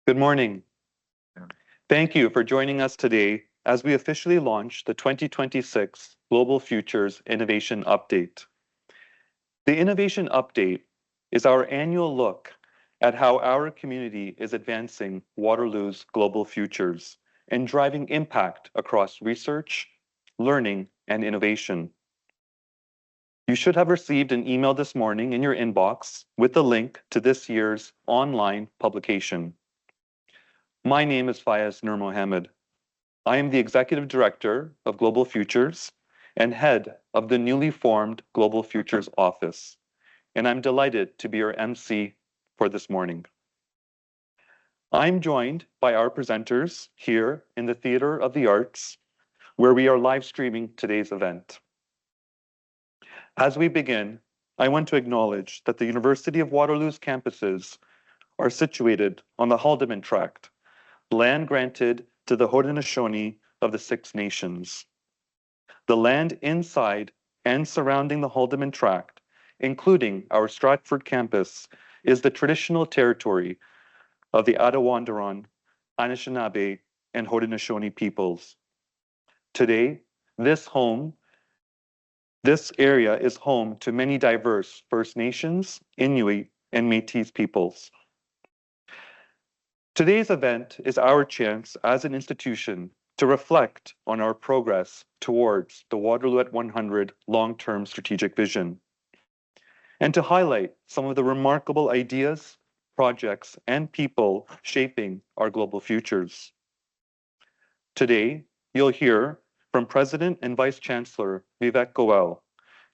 Good morning. Thank you for joining us today as we officially launch the 2026 Global Futures Innovation Update. The Innovation Update is our annual look at how our community is advancing Waterloo's global futures and driving impact across research, learning, and innovation. You should have received an email this morning in your inbox with the link to this year's online publication. My name is Fayez Nur Mohammed. I am the Executive Director of Global Futures and head of the newly formed Global Futures Office, and I'm delighted to be your MC for this morning. I'm joined by our presenters here in the Theatre of the Arts, where we are live streaming today's event. As we begin, I want to acknowledge that the University of Waterloo's campuses are situated on the Haldimand Tract, land granted to the Haudenosaunee of the Six Nations. The land inside and surrounding the Haldimand Tract, including our Stratford campus, is the traditional territory of the Attawandaron, Anishinaabe, and Haudenosaunee peoples. Today, this area is home to many diverse First Nations, Inuit, and Métis peoples. Today's event is our chance as an institution to reflect on our progress towards the Waterloo at 100 long-term strategic vision, and to highlight some of the remarkable ideas, projects, and people shaping our global futures. Today, you'll hear from President and Vice Chancellor Vivek Goel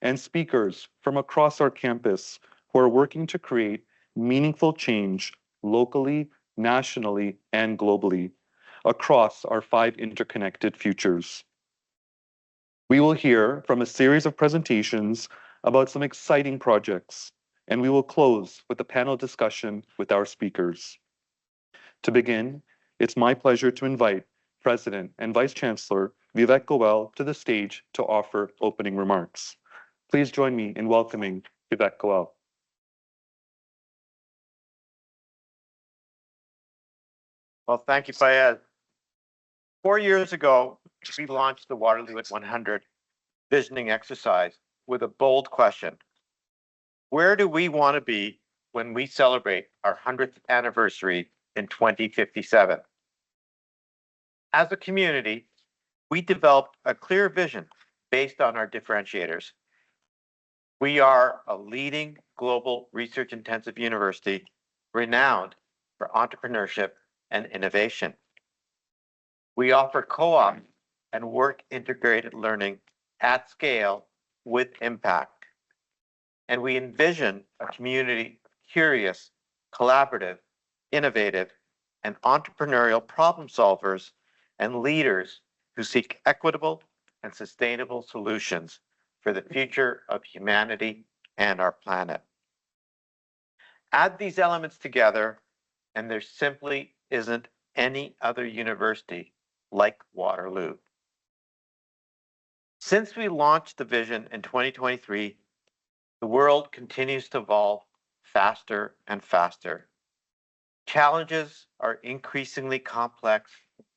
and speakers from across our campus who are working to create meaningful change locally, nationally, and globally across our 5 interconnected futures. We will hear from a series of presentations about some exciting projects, and we will close with a panel discussion with our speakers. To begin, it's my pleasure to invite President and Vice Chancellor Vivek Goel to the stage to offer opening remarks. Please join me in welcoming Vivek Goel. Well, thank you, Fayez. 4 years ago, we launched the Waterloo at 100 visioning exercise with a bold question. Where do we want to be when we celebrate our 100th anniversary in 2057? As a community, we developed a clear vision based on our differentiators. We are a leading global research-intensive university renowned for entrepreneurship and innovation. We offer co-op and work-integrated learning at scale with impact. And we envision a community of curious, collaborative, innovative, and entrepreneurial problem solvers and leaders who seek equitable and sustainable solutions for the future of humanity and our planet. Add these elements together, and there simply isn't any other university like Waterloo. Since we launched the vision in 2023, the world continues to evolve faster and faster. Challenges are increasingly complex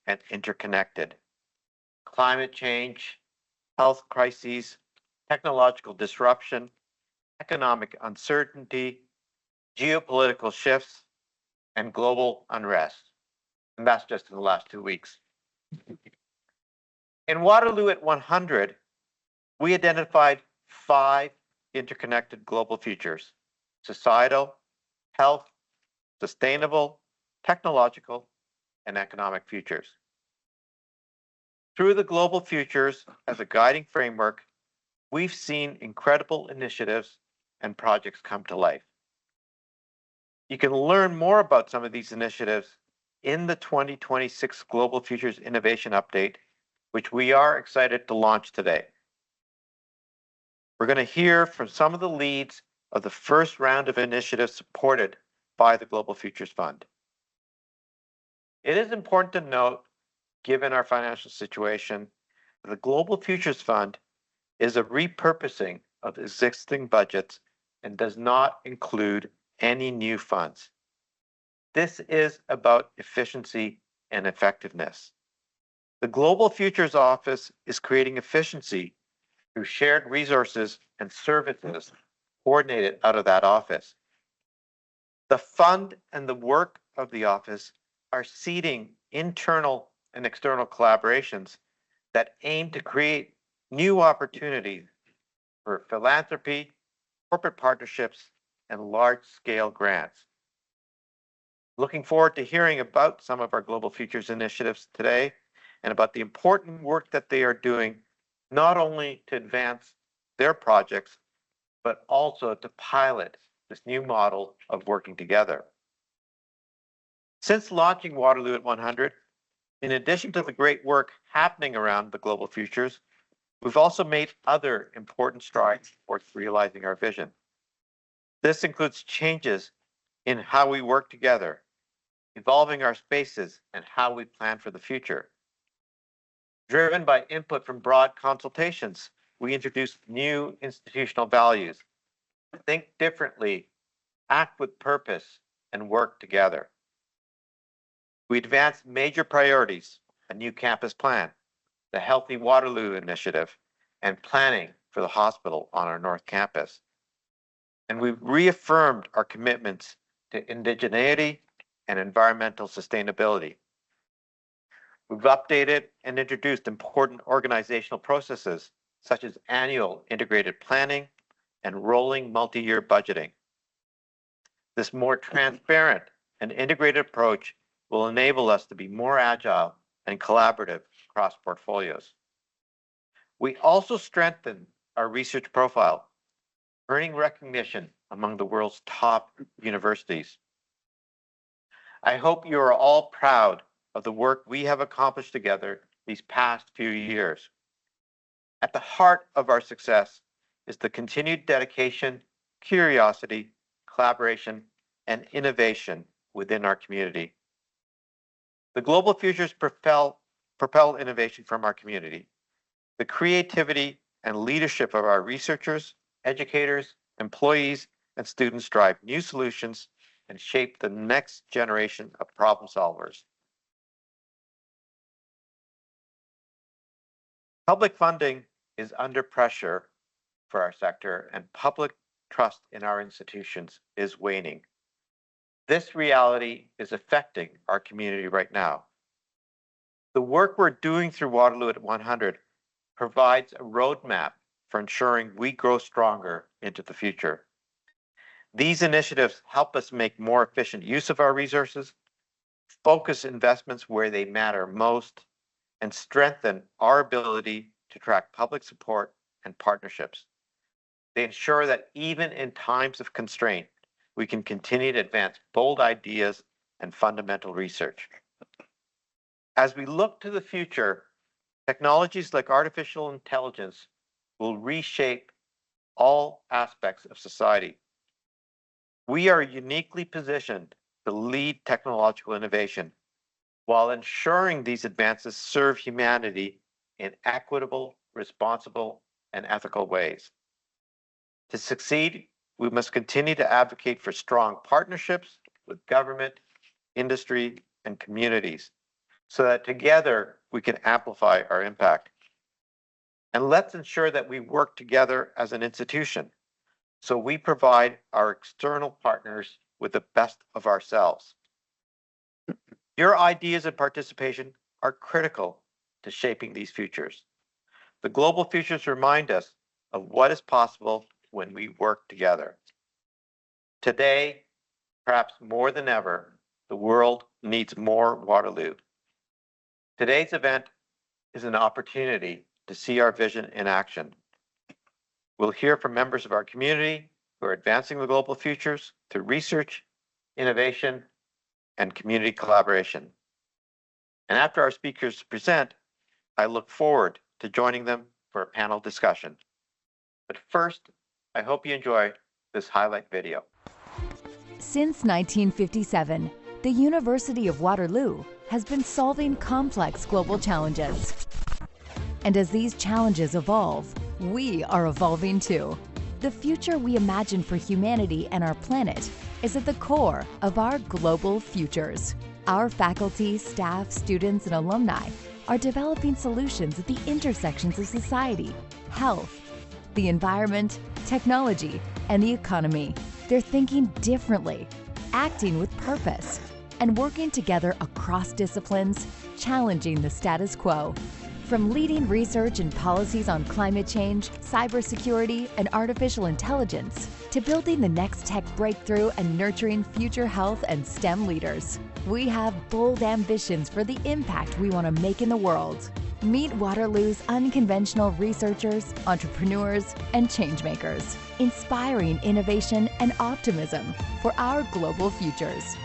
and interconnected. Climate change, health crises, technological disruption, economic uncertainty, geopolitical shifts, and global unrest. And that's just in the last 2 weeks. In Waterloo at 100, we identified 5 interconnected global futures: societal, health, sustainable, technological, and economic futures. Through the global futures as a guiding framework, we've seen incredible initiatives and projects come to life. You can learn more about some of these initiatives in the 2026 Global Futures Innovation Update, which we are excited to launch today. We're going to hear from some of the leads of the first round of initiatives supported by the Global Futures Fund. It is important to note, given our financial situation, the Global Futures Fund is a repurposing of existing budgets and does not include any new funds. This is about efficiency and effectiveness. The Global Futures Office is creating efficiency through shared resources and services coordinated out of that office. The fund and the work of the office are seeding internal and external collaborations that aim to create new opportunities for philanthropy, corporate partnerships, and large-scale grants. Looking forward to hearing about some of our Global Futures initiatives today and about the important work that they are doing, not only to advance their projects, but also to pilot this new model of working together. Since launching Waterloo at 100, in addition to the great work happening around the Global Futures, we've also made other important strides towards realizing our vision. This includes changes in how we work together, evolving our spaces, and how we plan for the future. Driven by input from broad consultations, we introduced new institutional values: think differently, act with purpose, and work together. We advanced major priorities: a new campus plan, the Healthy Waterloo Initiative, and planning for the hospital on our North Campus. And we've reaffirmed our commitments to indigeneity and environmental sustainability. We've updated and introduced important organizational processes, such as annual integrated planning and rolling multi-year budgeting. This more transparent and integrated approach will enable us to be more agile and collaborative across portfolios. We also strengthened our research profile, earning recognition among the world's top universities. I hope you are all proud of the work we have accomplished together these past few years. At the heart of our success is the continued dedication, curiosity, collaboration, and innovation within our community. The Global Futures propel innovation from our community. The creativity and leadership of our researchers, educators, employees, and students drive new solutions and shape the next generation of problem solvers. Public funding is under pressure for our sector, and public trust in our institutions is waning. This reality is affecting our community right now. The work we're doing through Waterloo at 100 provides a roadmap for ensuring we grow stronger into the future. These initiatives help us make more efficient use of our resources, focus investments where they matter most, and strengthen our ability to attract public support and partnerships. They ensure that even in times of constraint, we can continue to advance bold ideas and fundamental research. As we look to the future, technologies like artificial intelligence will reshape all aspects of society. We are uniquely positioned to lead technological innovation while ensuring these advances serve humanity in equitable, responsible, and ethical ways. To succeed, we must continue to advocate for strong partnerships with government, industry, and communities so that together we can amplify our impact. And let's ensure that we work together as an institution so we provide our external partners with the best of ourselves. Your ideas and participation are critical to shaping these futures. The Global Futures remind us of what is possible when we work together. Today, perhaps more than ever, the world needs more Waterloo. Today's event is an opportunity to see our vision in action. We'll hear from members of our community who are advancing the Global Futures through research, innovation, and community collaboration. And after our speakers present, I look forward to joining them for a panel discussion. But first, I hope you enjoy this highlight video. Since 1957, the University of Waterloo has been solving complex global challenges. And as these challenges evolve, we are evolving too. The future we imagine for humanity and our planet is at the core of our global futures. Our faculty, staff, students, and alumni are developing solutions at the intersections of society, health, the environment, technology, and the economy. They're thinking differently, acting with purpose, and working together across disciplines, challenging the status quo. From leading research and policies on climate change, cybersecurity, and artificial intelligence, to building the next tech breakthrough and nurturing future health and STEM leaders, we have bold ambitions for the impact we want to make in the world. Meet Waterloo's unconventional researchers, entrepreneurs, and changemakers, inspiring innovation and optimism for our global futures.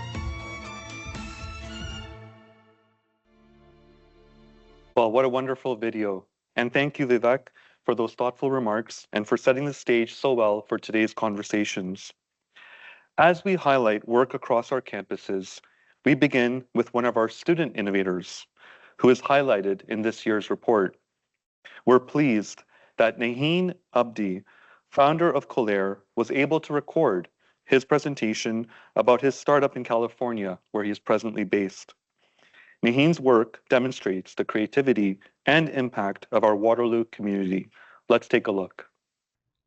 Well, what a wonderful video. And thank you, Vivek, for those thoughtful remarks and for setting the stage so well for today's conversations. As we highlight work across our campuses, we begin with one of our student innovators, who is highlighted in this year's report. We're pleased that Naheen Abdi, founder of Colaire, was able to record his presentation about his startup in California, where he is presently based. Naheen's work demonstrates the creativity and impact of our Waterloo community. Let's take a look.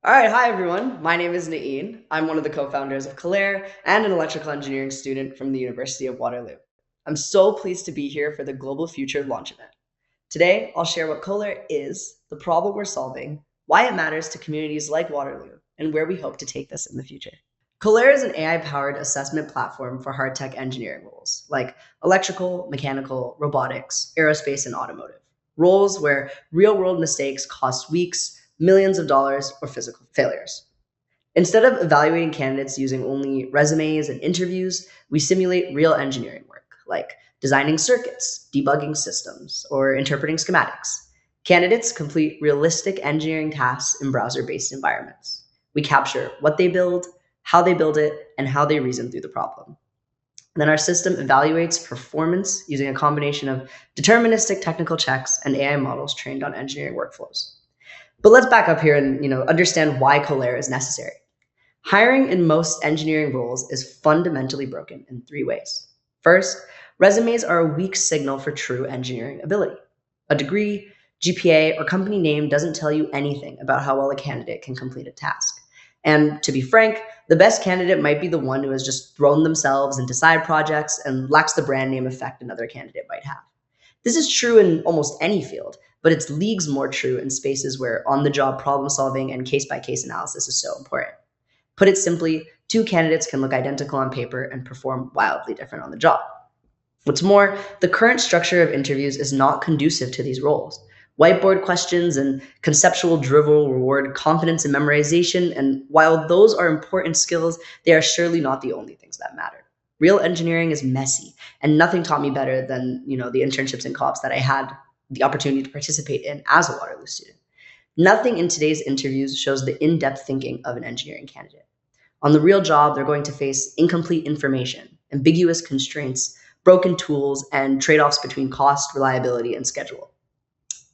All right, hi everyone. My name is Na'een. I'm one of the co-founders of Colaire and an electrical engineering student from the University of Waterloo. I'm so pleased to be here for the Global Future launch event. Today, I'll share what Colaire is, the problem we're solving, why it matters to communities like Waterloo, and where we hope to take this in the future. Colaire is an AI-powered assessment platform for hard tech engineering roles, like electrical, mechanical, robotics, aerospace, and automotive. Roles where real-world mistakes cost weeks, millions of dollars, or physical failures. Instead of evaluating candidates using only resumes and interviews, we simulate real engineering work, like designing circuits, debugging systems, or interpreting schematics. Candidates complete realistic engineering tasks in browser-based environments. We capture what they build, how they build it, and how they reason through the problem. Then our system evaluates performance using a combination of deterministic technical checks and AI models trained on engineering workflows. But let's back up here and understand why Colaire is necessary. Hiring in most engineering roles is fundamentally broken in three ways. First, resumes are a weak signal for true engineering ability. A degree, GPA, or company name doesn't tell you anything about how well a candidate can complete a task. And to be frank, the best candidate might be the one who has just thrown themselves into side projects and lacks the brand name effect another candidate might have. This is true in almost any field, but it's leagues more true in spaces where on-the-job problem solving and case-by-case analysis is so important. Put it simply, two candidates can look identical on paper and perform wildly different on the job. What's more, the current structure of interviews is not conducive to these roles. Whiteboard questions and conceptual drivel reward confidence in memorization, and while those are important skills, they are surely not the only things that matter. Real engineering is messy, and nothing taught me better than the internships and co-ops that I had the opportunity to participate in as a Waterloo student. Nothing in today's interviews shows the in-depth thinking of an engineering candidate. On the real job, they're going to face incomplete information, ambiguous constraints, broken tools, and trade-offs between cost, reliability, and schedule.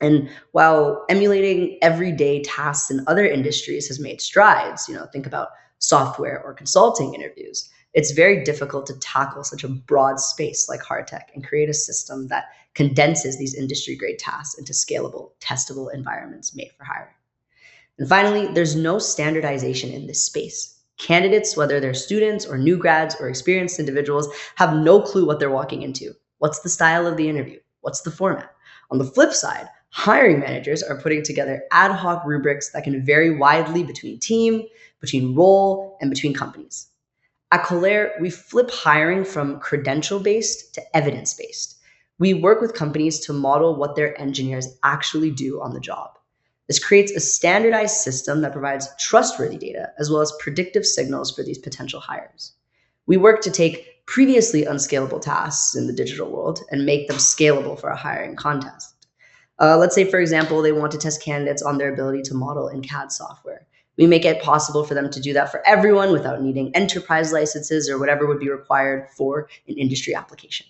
And while emulating everyday tasks in other industries has made strides, think about software or consulting interviews, it's very difficult to tackle such a broad space like hard tech and create a system that condenses these industry-grade tasks into scalable, testable environments made for hiring. And finally, there's no standardization in this space. Candidates, whether they're students or new grads or experienced individuals, have no clue what they're walking into. What's the style of the interview? What's the format? On the flip side, hiring managers are putting together ad hoc rubrics that can vary widely between team, between role, and between companies. At Colaire, we flip hiring from credential-based to evidence-based. We work with companies to model what their engineers actually do on the job. This creates a standardized system that provides trustworthy data as well as predictive signals for these potential hires. We work to take previously unscalable tasks in the digital world and make them scalable for a hiring contest. Let's say, for example, they want to test candidates on their ability to model in CAD software. We make it possible for them to do that for everyone without needing enterprise licenses or whatever would be required for an industry application.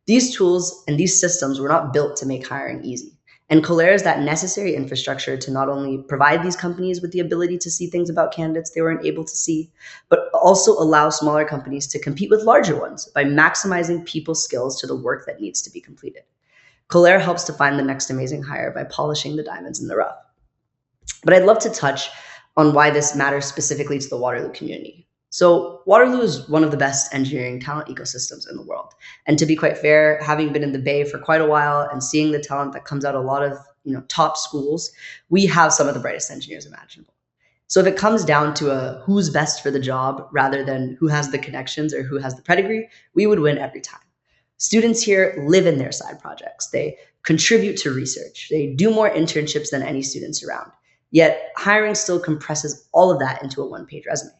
These tools and these systems were not built to make hiring easy. And Colaire is that necessary infrastructure to not only provide these companies with the ability to see things about candidates they weren't able to see, but also allow smaller companies to compete with larger ones by maximizing people's skills to the work that needs to be completed. Colaire helps to find the next amazing hire by polishing the diamonds in the rough. But I'd love to touch on why this matters specifically to the Waterloo community. So Waterloo is one of the best engineering talent ecosystems in the world. And to be quite fair, having been in the Bay for quite a while and seeing the talent that comes out of a lot of top schools, we have some of the brightest engineers imaginable. So if it comes down to a who's best for the job rather than who has the connections or who has the pedigree, we would win every time. Students here live in their side projects. They contribute to research. They do more internships than any students around. Yet hiring still compresses all of that into a one-page resume.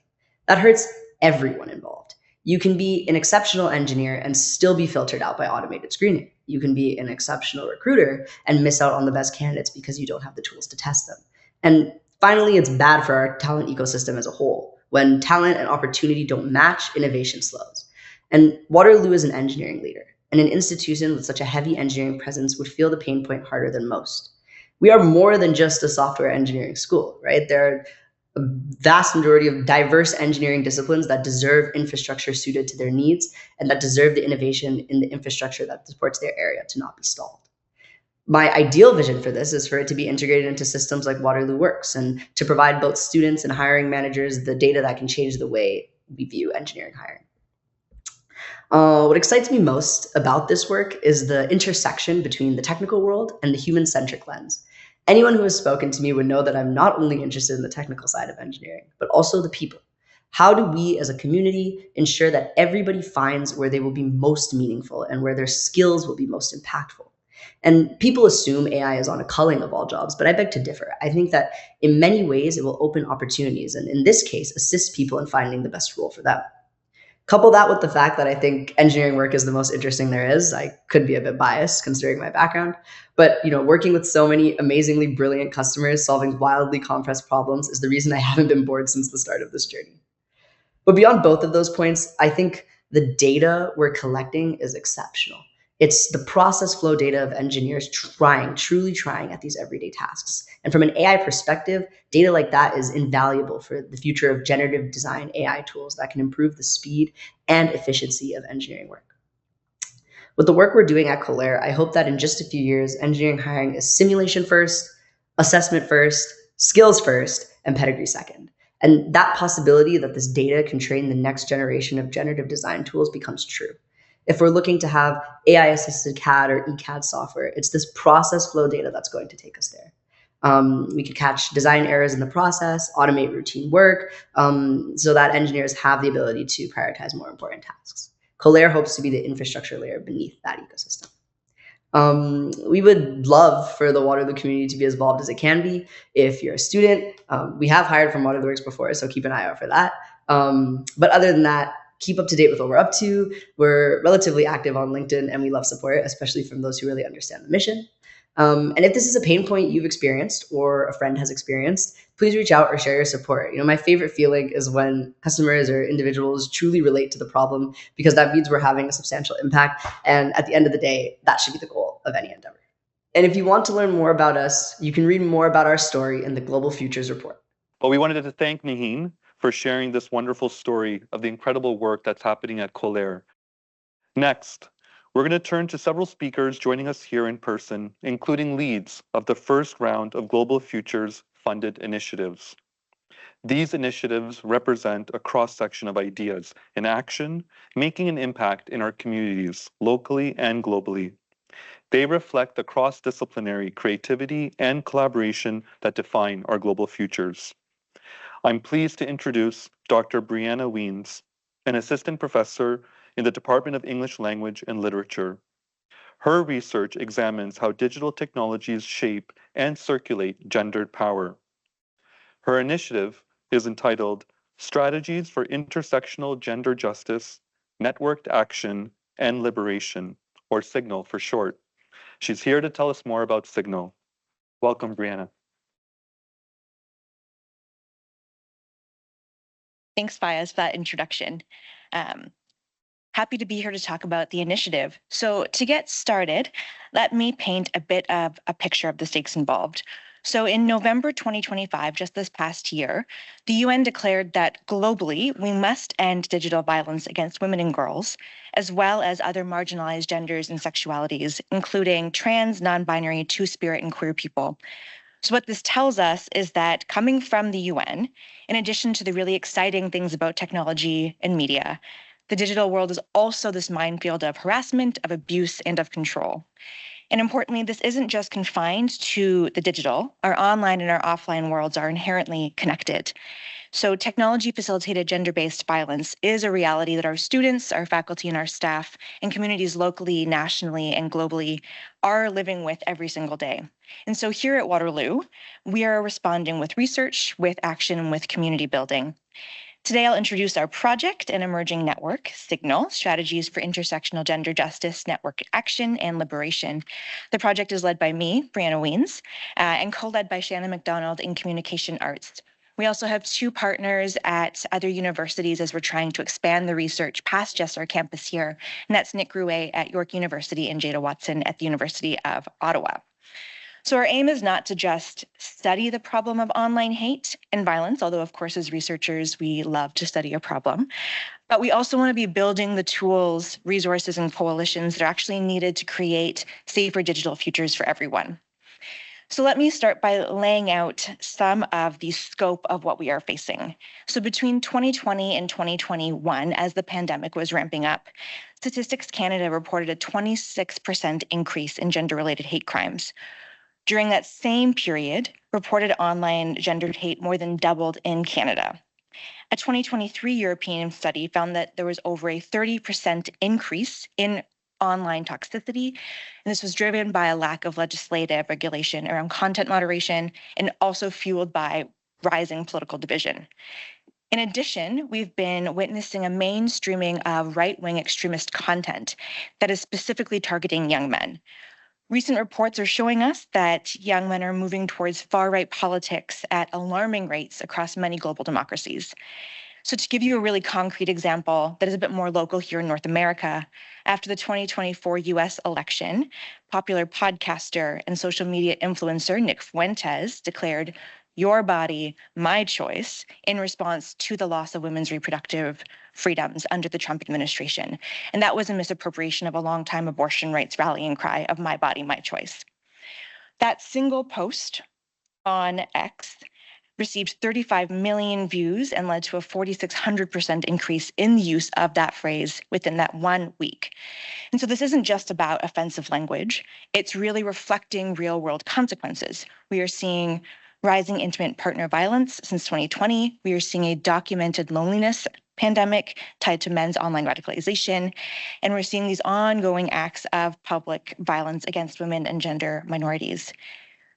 That hurts everyone involved. You can be an exceptional engineer and still be filtered out by automated screening. You can be an exceptional recruiter and miss out on the best candidates because you don't have the tools to test them. And finally, it's bad for our talent ecosystem as a whole. When talent and opportunity don't match, innovation slows. And Waterloo is an engineering leader, and an institution with such a heavy engineering presence would feel the pain point harder than most. We are more than just a software engineering school, right? There are a vast majority of diverse engineering disciplines that deserve infrastructure suited to their needs and that deserve the innovation in the infrastructure that supports their area to not be stalled. My ideal vision for this is for it to be integrated into systems like Waterloo Works and to provide both students and hiring managers the data that can change the way we view engineering hiring. What excites me most about this work is the intersection between the technical world and the human-centric lens. Anyone who has spoken to me would know that I'm not only interested in the technical side of engineering, but also the people. How do we as a community ensure that everybody finds where they will be most meaningful and where their skills will be most impactful? And people assume AI is on a culling of all jobs, but I beg to differ. I think that in many ways it will open opportunities and in this case, assist people in finding the best role for them. Couple that with the fact that I think engineering work is the most interesting there is. I could be a bit biased considering my background, but working with so many amazingly brilliant customers solving wildly complex problems is the reason I haven't been bored since the start of this journey. But beyond both of those points, I think the data we're collecting is exceptional. It's the process flow data of engineers truly trying at these everyday tasks. And from an AI perspective, data like that is invaluable for the future of generative design AI tools that can improve the speed and efficiency of engineering work. With the work we're doing at Colaire, I hope that in just a few years, engineering hiring is simulation first, assessment first, skills first, and pedigree second. And that possibility that this data can train the next generation of generative design tools becomes true. If we're looking to have AI-assisted CAD or ECAD software, it's this process flow data that's going to take us there. We could catch design errors in the process, automate routine work, so that engineers have the ability to prioritize more important tasks. Colaire hopes to be the infrastructure layer beneath that ecosystem. We would love for the Waterloo community to be as involved as it can be. If you're a student, we have hired from Waterloo Works before, so keep an eye out for that. But other than that, keep up to date with what we're up to. We're relatively active on LinkedIn and we love support, especially from those who really understand the mission. And if this is a pain point you've experienced or a friend has experienced, please reach out or share your support. My favorite feeling is when customers or individuals truly relate to the problem because that means we're having a substantial impact. And at the end of the day, that should be the goal of any endeavor. And if you want to learn more about us, you can read more about our story in the Global Futures Report. Well, we wanted to thank Naheen for sharing this wonderful story of the incredible work that's happening at Colaire. Next, we're going to turn to several speakers joining us here in person, including leads of the first round of Global Futures funded initiatives. These initiatives represent a cross-section of ideas in action, making an impact in our communities, locally and globally. They reflect the cross-disciplinary creativity and collaboration that define our global futures. I'm pleased to introduce Dr. Brianna Wiens, an assistant professor in the Department of English Language and Literature. Her research examines how digital technologies shape and circulate gendered power. Her initiative is entitled Strategies for Intersectional Gender Justice, Networked Action, and Liberation, or SIGNAL for short. She's here to tell us more about SIGNAL. Welcome, Brianna. Thanks, Fayez, for that introduction. Happy to be here to talk about the initiative. So to get started, let me paint a bit of a picture of the stakes involved. So in November 2025, just this past year, the UN declared that globally, we must end digital violence against women and girls, as well as other marginalized genders and sexualities, including trans, non-binary, two-spirit, and queer people. So what this tells us is that coming from the UN, in addition to the really exciting things about technology and media, the digital world is also this minefield of harassment, of abuse, and of control. And importantly, this isn't just confined to the digital. Our online and our offline worlds are inherently connected. So technology-facilitated gender-based violence is a reality that our students, our faculty, and our staff, and communities locally, nationally, and globally are living with every single day. And so here at Waterloo, we are responding with research, with action, and with community building. Today, I'll introduce our project and emerging network, Signal, Strategies for Intersectional Gender Justice, Network Action, and Liberation. The project is led by me, Brianna Weens, and co-led by Shannon McDonald in Communication Arts. We also have two partners at other universities as we're trying to expand the research past just our campus here, and that's Nick Rouet at York University and Jada Watson at the University of Ottawa. So our aim is not to just study the problem of online hate and violence, although of course as researchers, we love to study a problem, but we also want to be building the tools, resources, and coalitions that are actually needed to create safer digital futures for everyone. So let me start by laying out some of the scope of what we are facing. So between 2020 and 2021, as the pandemic was ramping up, Statistics Canada reported a 26% increase in gender-related hate crimes. During that same period, reported online gendered hate more than doubled in Canada. A 2023 European study found that there was over a 30% increase in online toxicity, and this was driven by a lack of legislative regulation around content moderation and also fueled by rising political division. In addition, we've been witnessing a mainstreaming of right-wing extremist content that is specifically targeting young men. Recent reports are showing us that young men are moving towards far-right politics at alarming rates across many global democracies. So to give you a really concrete example that is a bit more local here in North America, after the 2024 US election, popular podcaster and social media influencer Nick Fuentes declared, "Your body, my choice," in response to the loss of women's reproductive freedoms under the Trump administration. And that was a misappropriation of a longtime abortion rights rallying cry of "my body, my choice." That single post on X received 35 million views and led to a 4,600% increase in the use of that phrase within that 1 week. And so this isn't just about offensive language. It's really reflecting real world consequences. We are seeing rising intimate partner violence since 2020. We are seeing a documented loneliness pandemic tied to men's online radicalization. And we're seeing these ongoing acts of public violence against women and gender minorities.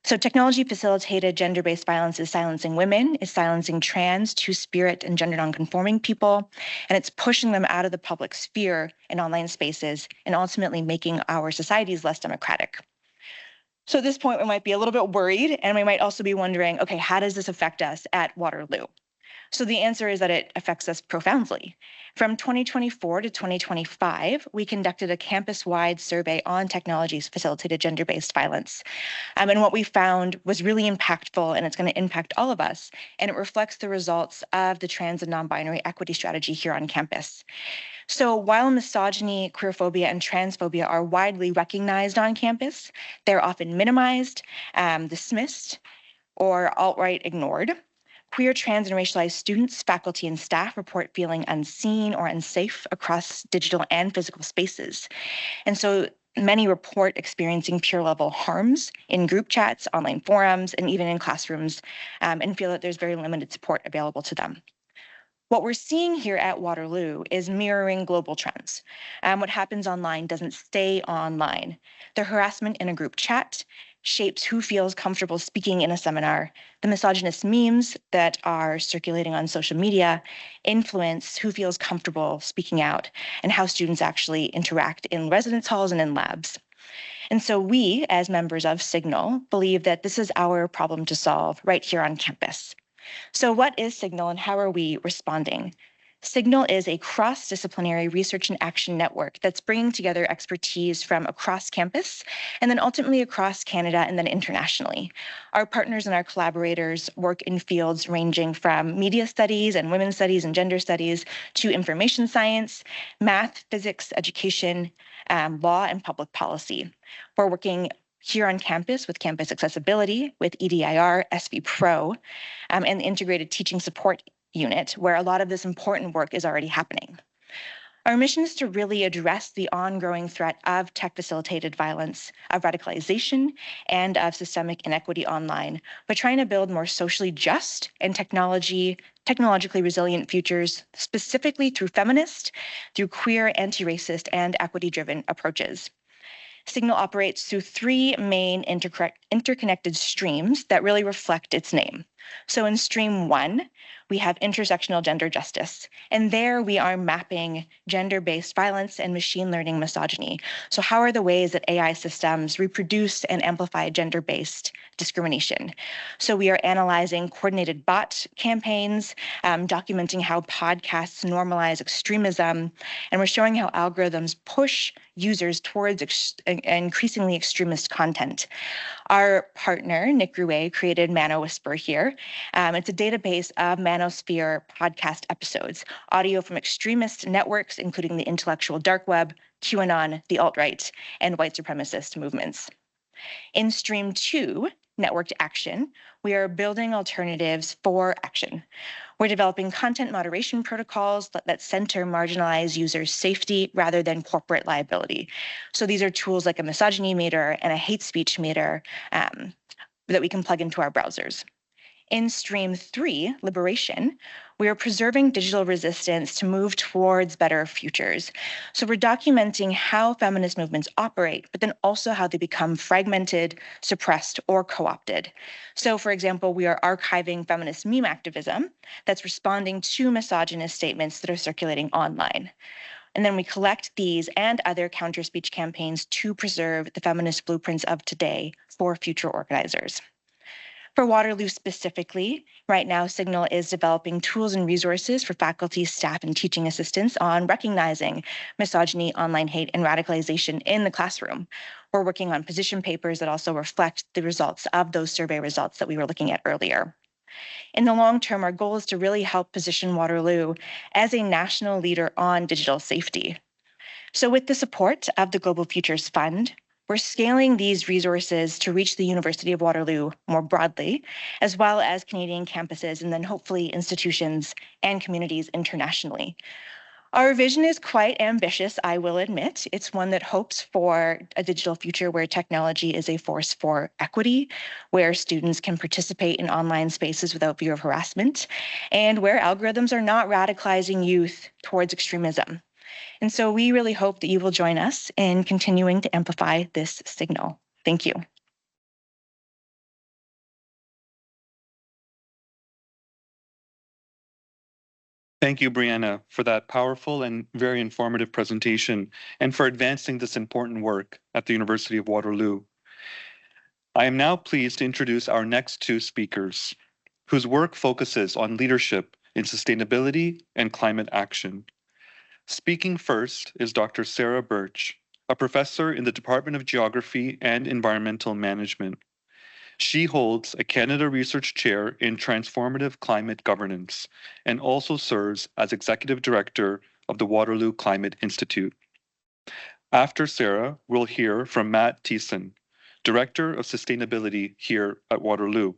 So technology-facilitated gender-based violence is silencing women, is silencing trans, two-spirit, and gender non-conforming people, and it's pushing them out of the public sphere in online spaces and ultimately making our societies less democratic. So at this point, we might be a little bit worried, and we might also be wondering, okay, how does this affect us at Waterloo? So the answer is that it affects us profoundly. From 2024 to 2025, we conducted a campus-wide survey on technologies facilitated gender-based violence. And what we found was really impactful, and it's going to impact all of us. And it reflects the results of the trans and non-binary equity strategy here on campus. So while misogyny, queerphobia, and transphobia are widely recognized on campus, they're often minimized, dismissed, or outright ignored. Queer, trans, and racialized students, faculty, and staff report feeling unseen or unsafe across digital and physical spaces. And so many report experiencing peer-level harms in group chats, online forums, and even in classrooms, and feel that there's very limited support available to them. What we're seeing here at Waterloo is mirroring global trends. What happens online doesn't stay online. The harassment in a group chat shapes who feels comfortable speaking in a seminar. The misogynist memes that are circulating on social media influence who feels comfortable speaking out and how students actually interact in residence halls and in labs. And so we, as members of Signal, believe that this is our problem to solve right here on campus. So what is Signal and how are we responding? Signal is a cross-disciplinary research and action network that's bringing together expertise from across campus and then ultimately across Canada and then internationally. Our partners and our collaborators work in fields ranging from media studies and women's studies and gender studies to information science, math, physics, education, law, and public policy. We're working here on campus with campus accessibility, with EDIR, SV Pro, and the integrated teaching support unit, where a lot of this important work is already happening. Our mission is to really address the ongoing threat of tech-facilitated violence, of radicalization, and of systemic inequity online by trying to build more socially just and technologically resilient futures, specifically through feminist, through queer, anti-racist, and equity-driven approaches. Signal operates through three main interconnected streams that really reflect its name. So in stream 1, we have intersectional gender justice, and there we are mapping gender-based violence and machine learning misogyny. So how are the ways that AI systems reproduce and amplify gender-based discrimination? So we are analyzing coordinated bot campaigns, documenting how podcasts normalize extremism, and we're showing how algorithms push users towards increasingly extremist content. Our partner, Nick Rouet, created ManoWhisper here. It's a database of manosphere podcast episodes, audio from extremist networks, including the intellectual dark web, QAnon, the alt-right, and white supremacist movements. In stream 2, networked action, we are building alternatives for action. We're developing content moderation protocols that center marginalized users' safety rather than corporate liability. So these are tools like a misogyny meter and a hate speech meter that we can plug into our browsers. In stream 3, liberation, we are preserving digital resistance to move towards better futures. So we're documenting how feminist movements operate, but then also how they become fragmented, suppressed, or co-opted. So for example, we are archiving feminist meme activism that's responding to misogynist statements that are circulating online. And then we collect these and other counter-speech campaigns to preserve the feminist blueprints of today for future organizers. For Waterloo specifically, right now Signal is developing tools and resources for faculty, staff, and teaching assistants on recognizing misogyny, online hate, and radicalization in the classroom. We're working on position papers that also reflect the results of those survey results that we were looking at earlier. In the long term, our goal is to really help position Waterloo as a national leader on digital safety. So with the support of the Global Futures Fund, we're scaling these resources to reach the University of Waterloo more broadly, as well as Canadian campuses and then hopefully institutions and communities internationally. Our vision is quite ambitious, I will admit. It's one that hopes for a digital future where technology is a force for equity, where students can participate in online spaces without fear of harassment, and where algorithms are not radicalizing youth towards extremism. And so we really hope that you will join us in continuing to amplify this signal. Thank you. Thank you, Brianna, for that powerful and very informative presentation and for advancing this important work at the University of Waterloo. I am now pleased to introduce our next two speakers, whose work focuses on leadership in sustainability and climate action. Speaking first is Dr. Sarah Birch, a professor in the Department of Geography and Environmental Management. She holds a Canada Research Chair in Transformative Climate Governance and also serves as Executive Director of the Waterloo Climate Institute. After Sarah, we'll hear from Matt Thiessen, Director of Sustainability here at Waterloo.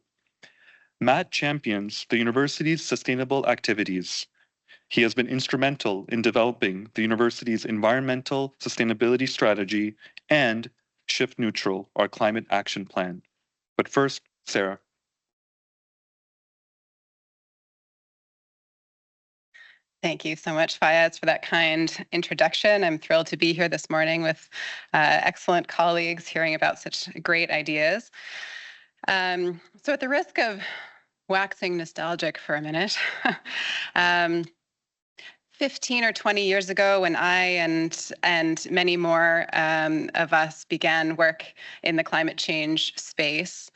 Matt champions the university's sustainable activities. He has been instrumental in developing the university's environmental sustainability strategy and Shift Neutral, our climate action plan. But first, Sarah. Thank you so much, Fayez, for that kind introduction. I'm thrilled to be here this morning with excellent colleagues hearing about such great ideas. So at the risk of waxing nostalgic for a minute, 15 or 20 years ago, when I and many more of us began work in the climate change space,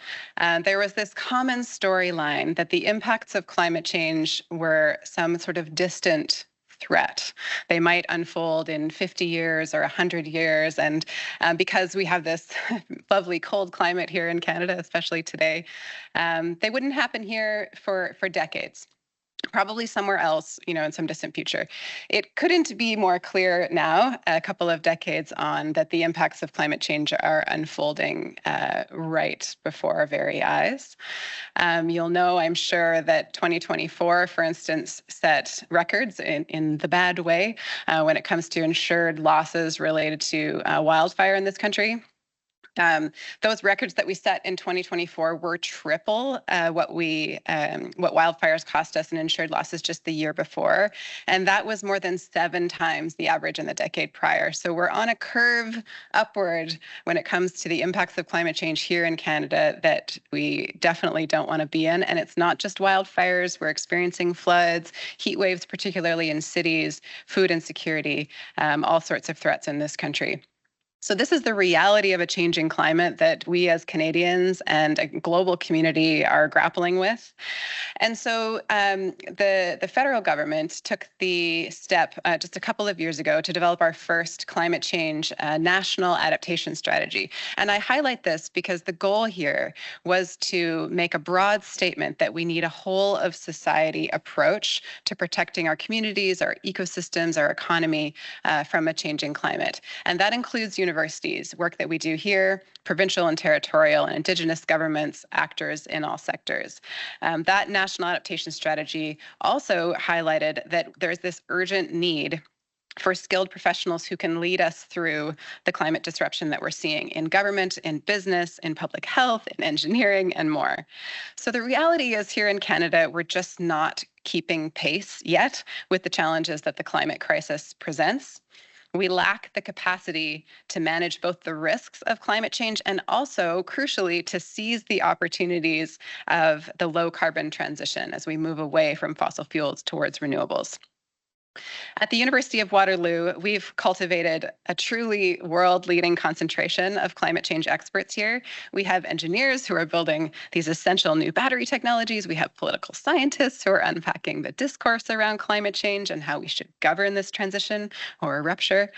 there was this common storyline that the impacts of climate change were some sort of distant threat. They might unfold in 50 years or 100 years. And because we have this lovely cold climate here in Canada, especially today, they wouldn't happen here for decades. Probably somewhere else, in some distant future. It couldn't be more clear now, a couple of decades on, that the impacts of climate change are unfolding right before our very eyes. You'll know, I'm sure, that 2024, for instance, set records in the bad way when it comes to insured losses related to wildfire in this country. Those records that we set in 2024 were triple what wildfires cost us in insured losses just the year before. And that was more than 7 times the average in the decade prior. So we're on a curve upward when it comes to the impacts of climate change here in Canada that we definitely don't want to be in. And it's not just wildfires. We're experiencing floods, heat waves, particularly in cities, food insecurity, all sorts of threats in this country. So this is the reality of a changing climate that we as Canadians and a global community are grappling with. And so the federal government took the step just a couple of years ago to develop our first climate change national adaptation strategy. And I highlight this because the goal here was to make a broad statement that we need a whole of society approach to protecting our communities, our ecosystems, our economy from a changing climate. And that includes universities, work that we do here, provincial and territorial and Indigenous governments, actors in all sectors. That national adaptation strategy also highlighted that there's this urgent need for skilled professionals who can lead us through the climate disruption that we're seeing in government, in business, in public health, in engineering, and more. So the reality is here in Canada, we're just not keeping pace yet with the challenges that the climate crisis presents. We lack the capacity to manage both the risks of climate change and also, crucially, to seize the opportunities of the low carbon transition as we move away from fossil fuels towards renewables. At the University of Waterloo, we've cultivated a truly world-leading concentration of climate change experts here. We have engineers who are building these essential new battery technologies. We have political scientists who are unpacking the discourse around climate change and how we should govern this transition or rupture.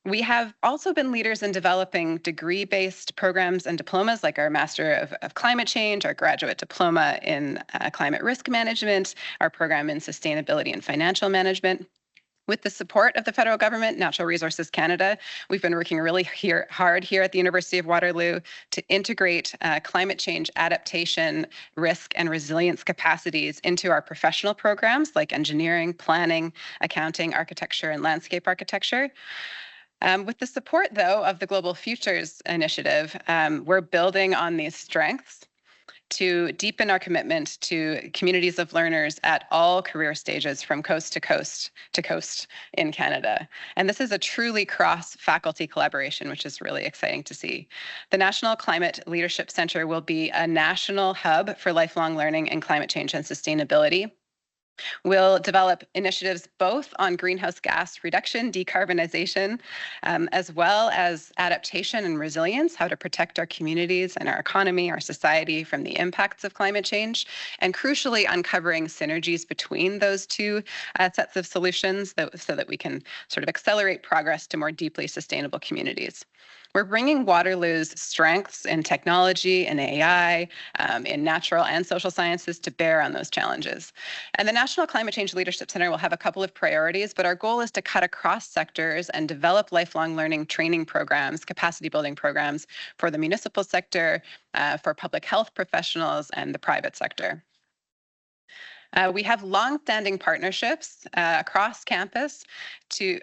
We have also been leaders in developing degree-based programs and diplomas like our Master of Climate Change, our graduate diploma in climate risk management, our program in sustainability and financial management. With the support of the federal government, Natural Resources Canada, we've been working really hard here at the University of Waterloo to integrate climate change adaptation, risk, and resilience capacities into our professional programs like engineering, planning, accounting, architecture, and landscape architecture. With the support, though, of the Global Futures Initiative, we're building on these strengths to deepen our commitment to communities of learners at all career stages from coast to coast in Canada. And this is a truly cross-faculty collaboration, which is really exciting to see. The National Climate Leadership Centre will be a national hub for lifelong learning and climate change and sustainability. We'll develop initiatives both on greenhouse gas reduction, decarbonization, as well as adaptation and resilience, how to protect our communities and our economy, our society from the impacts of climate change, and crucially uncovering synergies between those two sets of solutions so that we can sort of accelerate progress to more deeply sustainable communities. We're bringing Waterloo's strengths in technology and AI, in natural and social sciences to bear on those challenges. And the National Climate Change Leadership Centre will have a couple of priorities, but our goal is to cut across sectors and develop lifelong learning training programs, capacity building programs for the municipal sector, for public health professionals, and the private sector. We have long-standing partnerships across campus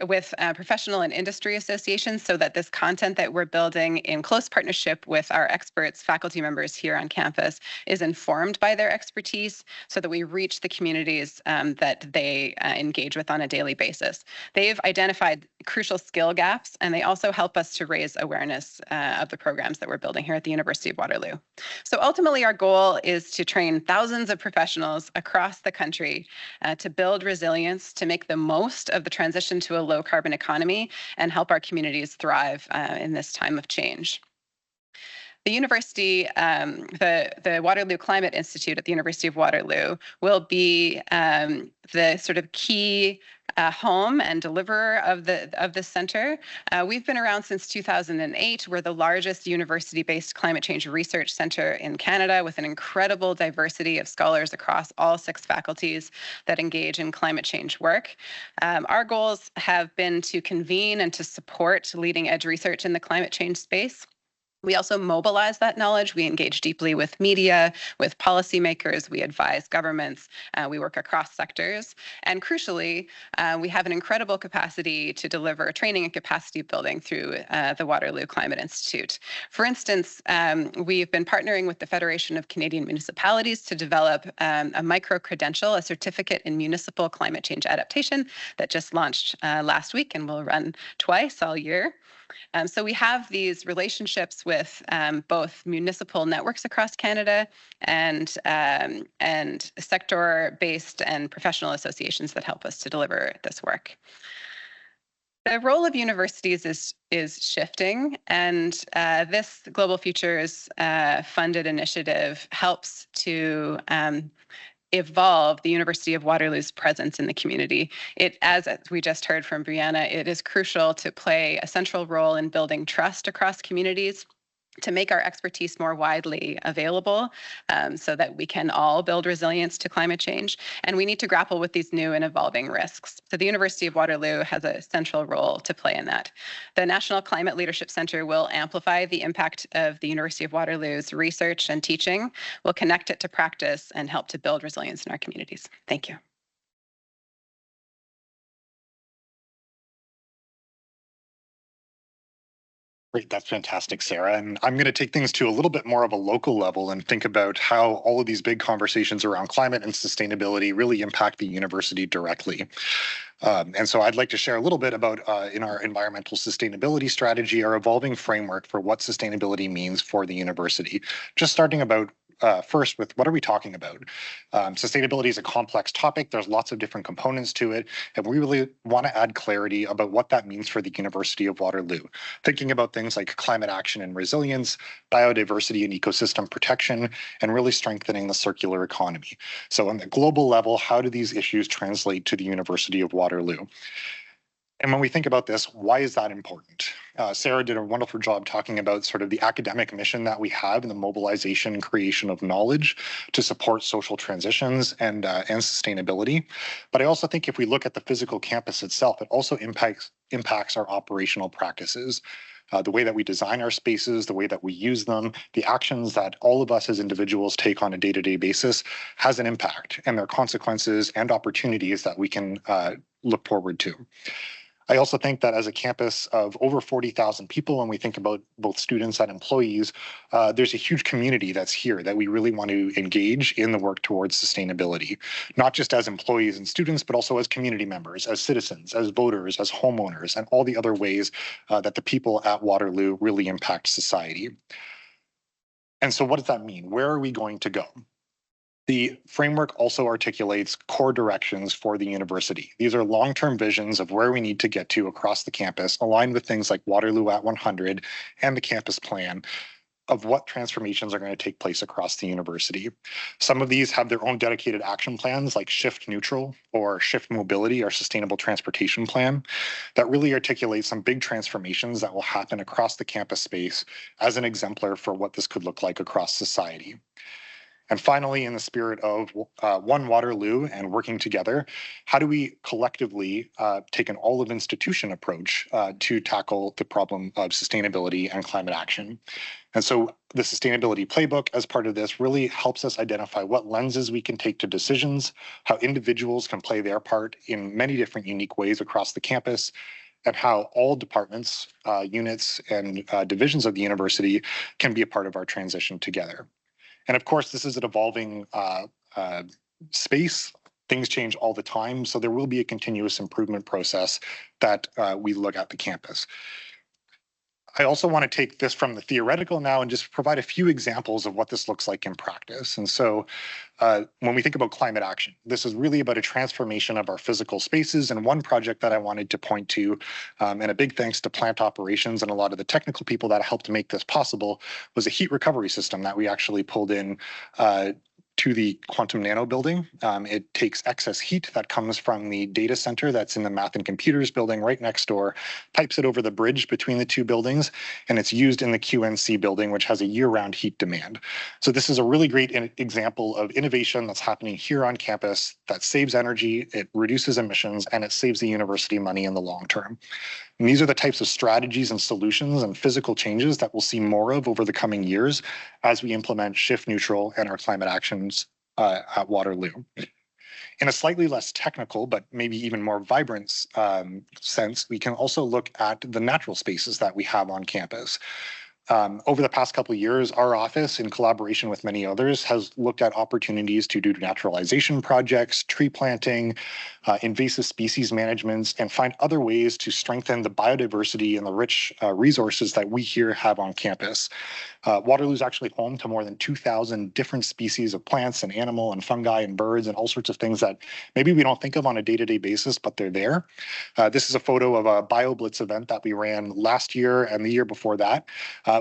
with professional and industry associations so that this content that we're building in close partnership with our experts, faculty members here on campus, is informed by their expertise so that we reach the communities that they engage with on a daily basis. They've identified crucial skill gaps, and they also help us to raise awareness of the programs that we're building here at the University of Waterloo. So ultimately, our goal is to train thousands of professionals across the country to build resilience, to make the most of the transition to a low carbon economy, and help our communities thrive in this time of change. The university, the Waterloo Climate Institute at the University of Waterloo will be the sort of key home and deliverer of this center. We've been around since 2008. We're the largest university-based climate change research center in Canada, with an incredible diversity of scholars across all 6 faculties that engage in climate change work. Our goals have been to convene and to support leading edge research in the climate change space. We also mobilize that knowledge. We engage deeply with media, with policymakers. We advise governments. We work across sectors. And crucially, we have an incredible capacity to deliver training and capacity building through the Waterloo Climate Institute. For instance, we've been partnering with the Federation of Canadian Municipalities to develop a micro-credential, a certificate in municipal climate change adaptation that just launched last week and will run twice all year. So we have these relationships with both municipal networks across Canada and sector-based and professional associations that help us to deliver this work. The role of universities is shifting, and this Global Futures funded initiative helps to evolve the University of Waterloo's presence in the community. As we just heard from Brianna, it is crucial to play a central role in building trust across communities, to make our expertise more widely available so that we can all build resilience to climate change. And we need to grapple with these new and evolving risks. So the University of Waterloo has a central role to play in that. The National Climate Leadership Center will amplify the impact of the University of Waterloo's research and teaching, will connect it to practice, and help to build resilience in our communities. Thank you. Great, that's fantastic, Sarah. And I'm going to take things to a little bit more of a local level and think about how all of these big conversations around climate and sustainability really impact the university directly. And so I'd like to share a little bit about, in our environmental sustainability strategy, our evolving framework for what sustainability means for the university. Just starting about first with what are we talking about? Sustainability is a complex topic. There's lots of different components to it, and we really want to add clarity about what that means for the University of Waterloo. Thinking about things like climate action and resilience, biodiversity and ecosystem protection, and really strengthening the circular economy. So on the global level, how do these issues translate to the University of Waterloo? And when we think about this, why is that important? Sarah did a wonderful job talking about sort of the academic mission that we have in the mobilization and creation of knowledge to support social transitions and sustainability. But I also think if we look at the physical campus itself, it also impacts our operational practices. The way that we design our spaces, the way that we use them, the actions that all of us as individuals take on a day-to-day basis has an impact, and there are consequences and opportunities that we can look forward to. I also think that as a campus of over 40,000 people, when we think about both students and employees, there's a huge community that's here that we really want to engage in the work towards sustainability, not just as employees and students, but also as community members, as citizens, as voters, as homeowners, and all the other ways that the people at Waterloo really impact society. And so what does that mean? Where are we going to go? The framework also articulates core directions for the university. These are long-term visions of where we need to get to across the campus, aligned with things like Waterloo at 100 and the campus plan of what transformations are going to take place across the university. Some of these have their own dedicated action plans like Shift Neutral or Shift Mobility, our sustainable transportation plan, that really articulate some big transformations that will happen across the campus space as an exemplar for what this could look like across society. And finally, in the spirit of One Waterloo and working together, how do we collectively take an all-of-institution approach to tackle the problem of sustainability and climate action? And so the sustainability playbook as part of this really helps us identify what lenses we can take to decisions, how individuals can play their part in many different unique ways across the campus, and how all departments, units, and divisions of the university can be a part of our transition together. And of course, this is an evolving space. Things change all the time, so there will be a continuous improvement process that we look at the campus. I also want to take this from the theoretical now and just provide a few examples of what this looks like in practice. And so when we think about climate action, this is really about a transformation of our physical spaces. And one project that I wanted to point to, and a big thanks to plant operations and a lot of the technical people that helped make this possible, was a heat recovery system that we actually pulled in to the quantum nano building. It takes excess heat that comes from the data center that's in the math and computers building right next door, pipes it over the bridge between the two buildings, and it's used in the QNC building, which has a year-round heat demand. So this is a really great example of innovation that's happening here on campus that saves energy, it reduces emissions, and it saves the university money in the long term. And these are the types of strategies and solutions and physical changes that we'll see more of over the coming years as we implement shift neutral and our climate actions at Waterloo. In a slightly less technical, but maybe even more vibrant sense, we can also look at the natural spaces that we have on campus. Over the past couple of years, our office, in collaboration with many others, has looked at opportunities to do naturalization projects, tree planting, invasive species management, and find other ways to strengthen the biodiversity and the rich resources that we here have on campus. Waterloo is actually home to more than 2,000 different species of plants and animal and fungi and birds and all sorts of things that maybe we don't think of on a day-to-day basis, but they're there. This is a photo of a BioBlitz event that we ran last year and the year before that,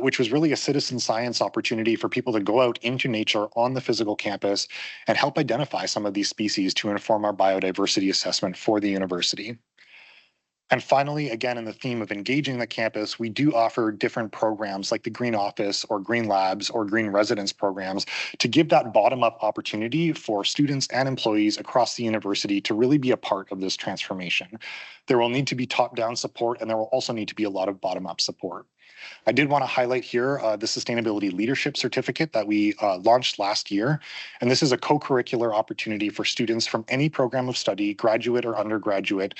which was really a citizen science opportunity for people to go out into nature on the physical campus and help identify some of these species to inform our biodiversity assessment for the university. And finally, again, in the theme of engaging the campus, we do offer different programs like the Green Office or Green Labs or Green Residence programs to give that bottom-up opportunity for students and employees across the university to really be a part of this transformation. There will need to be top-down support, and there will also need to be a lot of bottom-up support. I did want to highlight here the Sustainability Leadership Certificate that we launched last year. And this is a co-curricular opportunity for students from any program of study, graduate or undergraduate,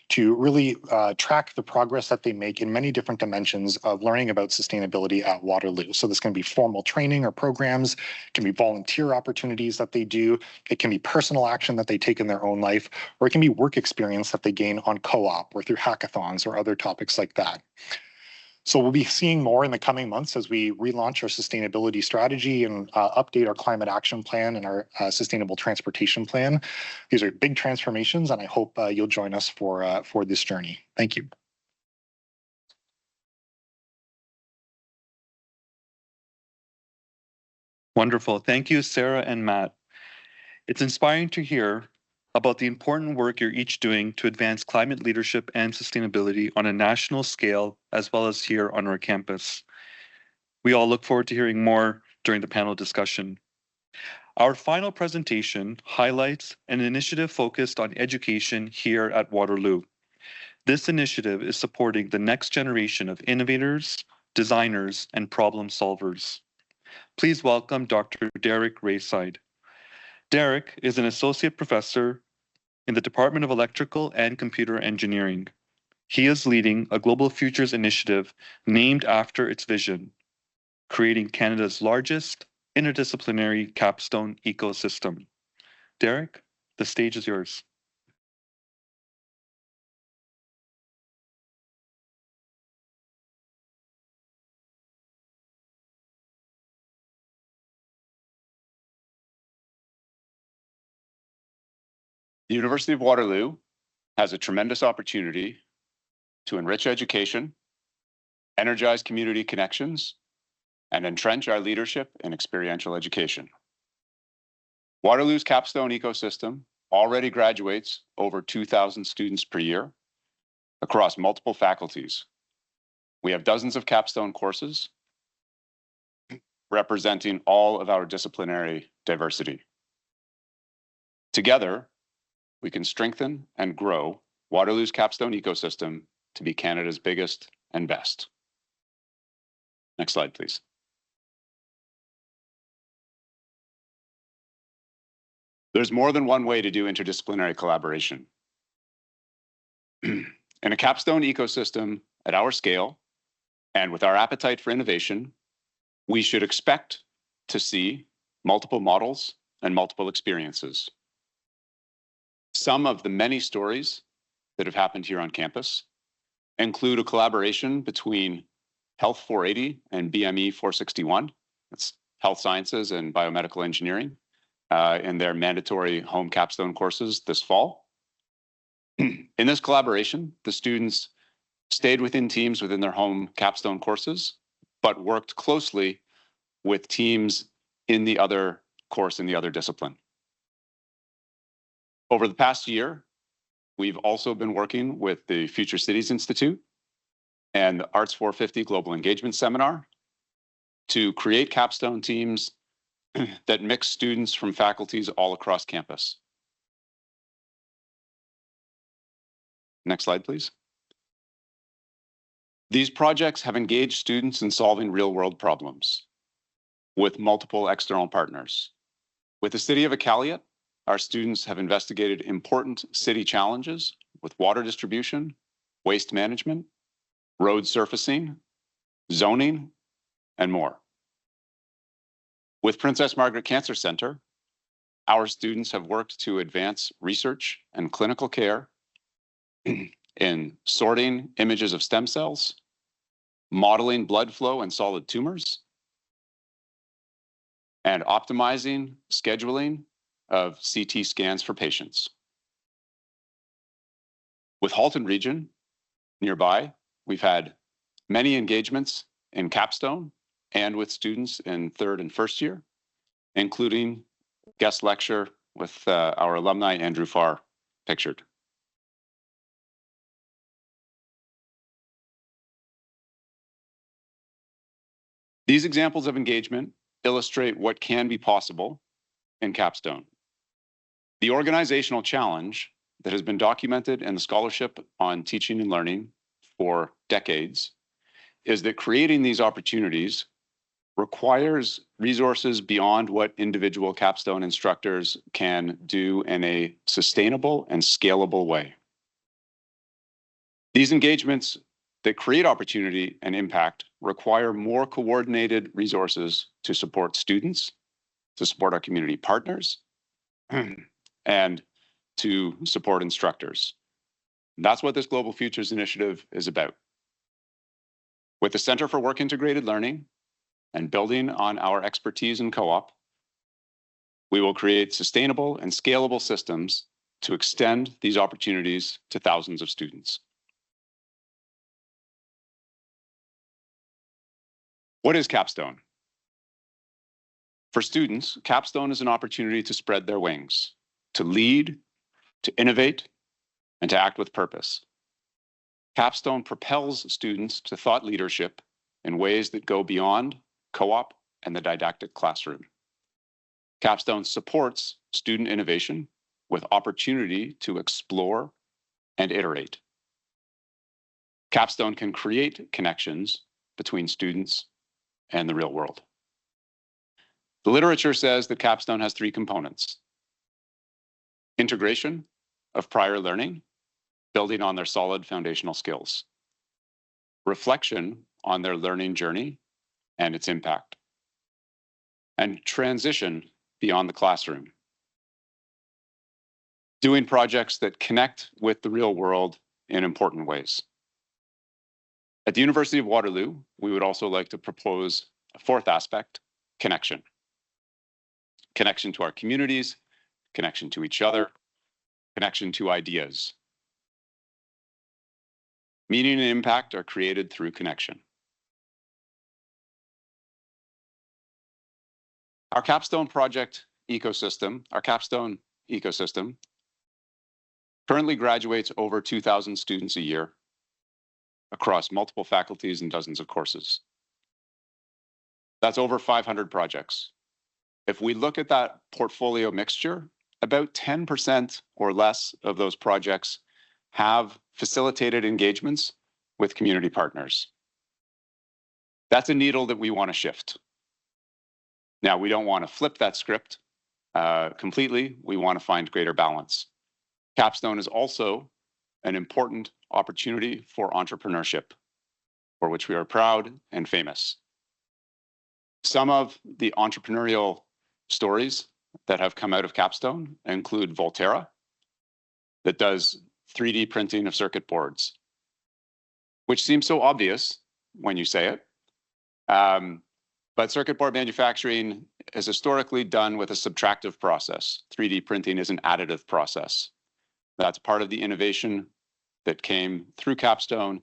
to really track the progress that they make in many different dimensions of learning about sustainability at Waterloo. So this can be formal training or programs, it can be volunteer opportunities that they do, it can be personal action that they take in their own life, or it can be work experience that they gain on co-op or through hackathons or other topics like that. So we'll be seeing more in the coming months as we relaunch our sustainability strategy and update our climate action plan and our sustainable transportation plan. These are big transformations, and I hope you'll join us for this journey. Thank you. Wonderful. Thank you, Sarah and Matt. It's inspiring to hear about the important work you're each doing to advance climate leadership and sustainability on a national scale, as well as here on our campus. We all look forward to hearing more during the panel discussion. Our final presentation highlights an initiative focused on education here at Waterloo. This initiative is supporting the next generation of innovators, designers, and problem solvers. Please welcome Dr. Derek Rayside. Derek is an associate professor in the Department of Electrical and Computer Engineering. He is leading a Global Futures initiative named after its vision, creating Canada's largest interdisciplinary capstone ecosystem. Derek, the stage is yours. The University of Waterloo has a tremendous opportunity to enrich education, energize community connections, and entrench our leadership in experiential education. Waterloo's capstone ecosystem already graduates over 2,000 students per year across multiple faculties. We have dozens of capstone courses representing all of our disciplinary diversity. Together, we can strengthen and grow Waterloo's capstone ecosystem to be Canada's biggest and best. Next slide, please. There's more than one way to do interdisciplinary collaboration. In a capstone ecosystem at our scale, and with our appetite for innovation, we should expect to see multiple models and multiple experiences. Some of the many stories that have happened here on campus include a collaboration between Health 480 and BME 461. That's health sciences and biomedical engineering in their mandatory home capstone courses this fall. In this collaboration, the students stayed within teams within their home capstone courses, but worked closely with teams in the other course in the other discipline. Over the past year, we've also been working with the Future Cities Institute and the Arts 450 Global Engagement Seminar to create capstone teams that mix students from faculties all across campus. Next slide, please. These projects have engaged students in solving real-world problems with multiple external partners. With the City of Iqaluit, our students have investigated important city challenges with water distribution, waste management, road surfacing, zoning, and more. With Princess Margaret Cancer Center, our students have worked to advance research and clinical care in sorting images of stem cells, modeling blood flow and solid tumors, and optimizing scheduling of CT scans for patients. With Halton Region nearby, we've had many engagements in capstone and with students in third and first year, including guest lecture with our alumni, Andrew Farr, pictured. These examples of engagement illustrate what can be possible in capstone. The organizational challenge that has been documented in the scholarship on teaching and learning for decades is that creating these opportunities requires resources beyond what individual capstone instructors can do in a sustainable and scalable way. These engagements that create opportunity and impact require more coordinated resources to support students, to support our community partners, and to support instructors. That's what this Global Futures Initiative is about. With the Center for Work Integrated Learning and building on our expertise in co-op, we will create sustainable and scalable systems to extend these opportunities to thousands of students. What is capstone? For students, capstone is an opportunity to spread their wings, to lead, to innovate, and to act with purpose. Capstone propels students to thought leadership in ways that go beyond co-op and the didactic classroom. Capstone supports student innovation with opportunity to explore and iterate. Capstone can create connections between students and the real world. The literature says that capstone has three components: integration of prior learning, building on their solid foundational skills; reflection on their learning journey and its impact; and transition beyond the classroom. Doing projects that connect with the real world in important ways. At the University of Waterloo, we would also like to propose a fourth aspect: connection. Connection to our communities, connection to each other, connection to ideas. Meaning and impact are created through connection. Our capstone ecosystem currently graduates over 2,000 students a year across multiple faculties and dozens of courses. That's over 500 projects. If we look at that portfolio mixture, about 10% or less of those projects have facilitated engagements with community partners. That's a needle that we want to shift. Now, we don't want to flip that script completely. We want to find greater balance. Capstone is also an important opportunity for entrepreneurship, for which we are proud and famous. Some of the entrepreneurial stories that have come out of capstone include Volterra, that does 3D printing of circuit boards, which seems so obvious, when you say it. But circuit board manufacturing is historically done with a subtractive process. 3D printing is an additive process. That's part of the innovation that came through Capstone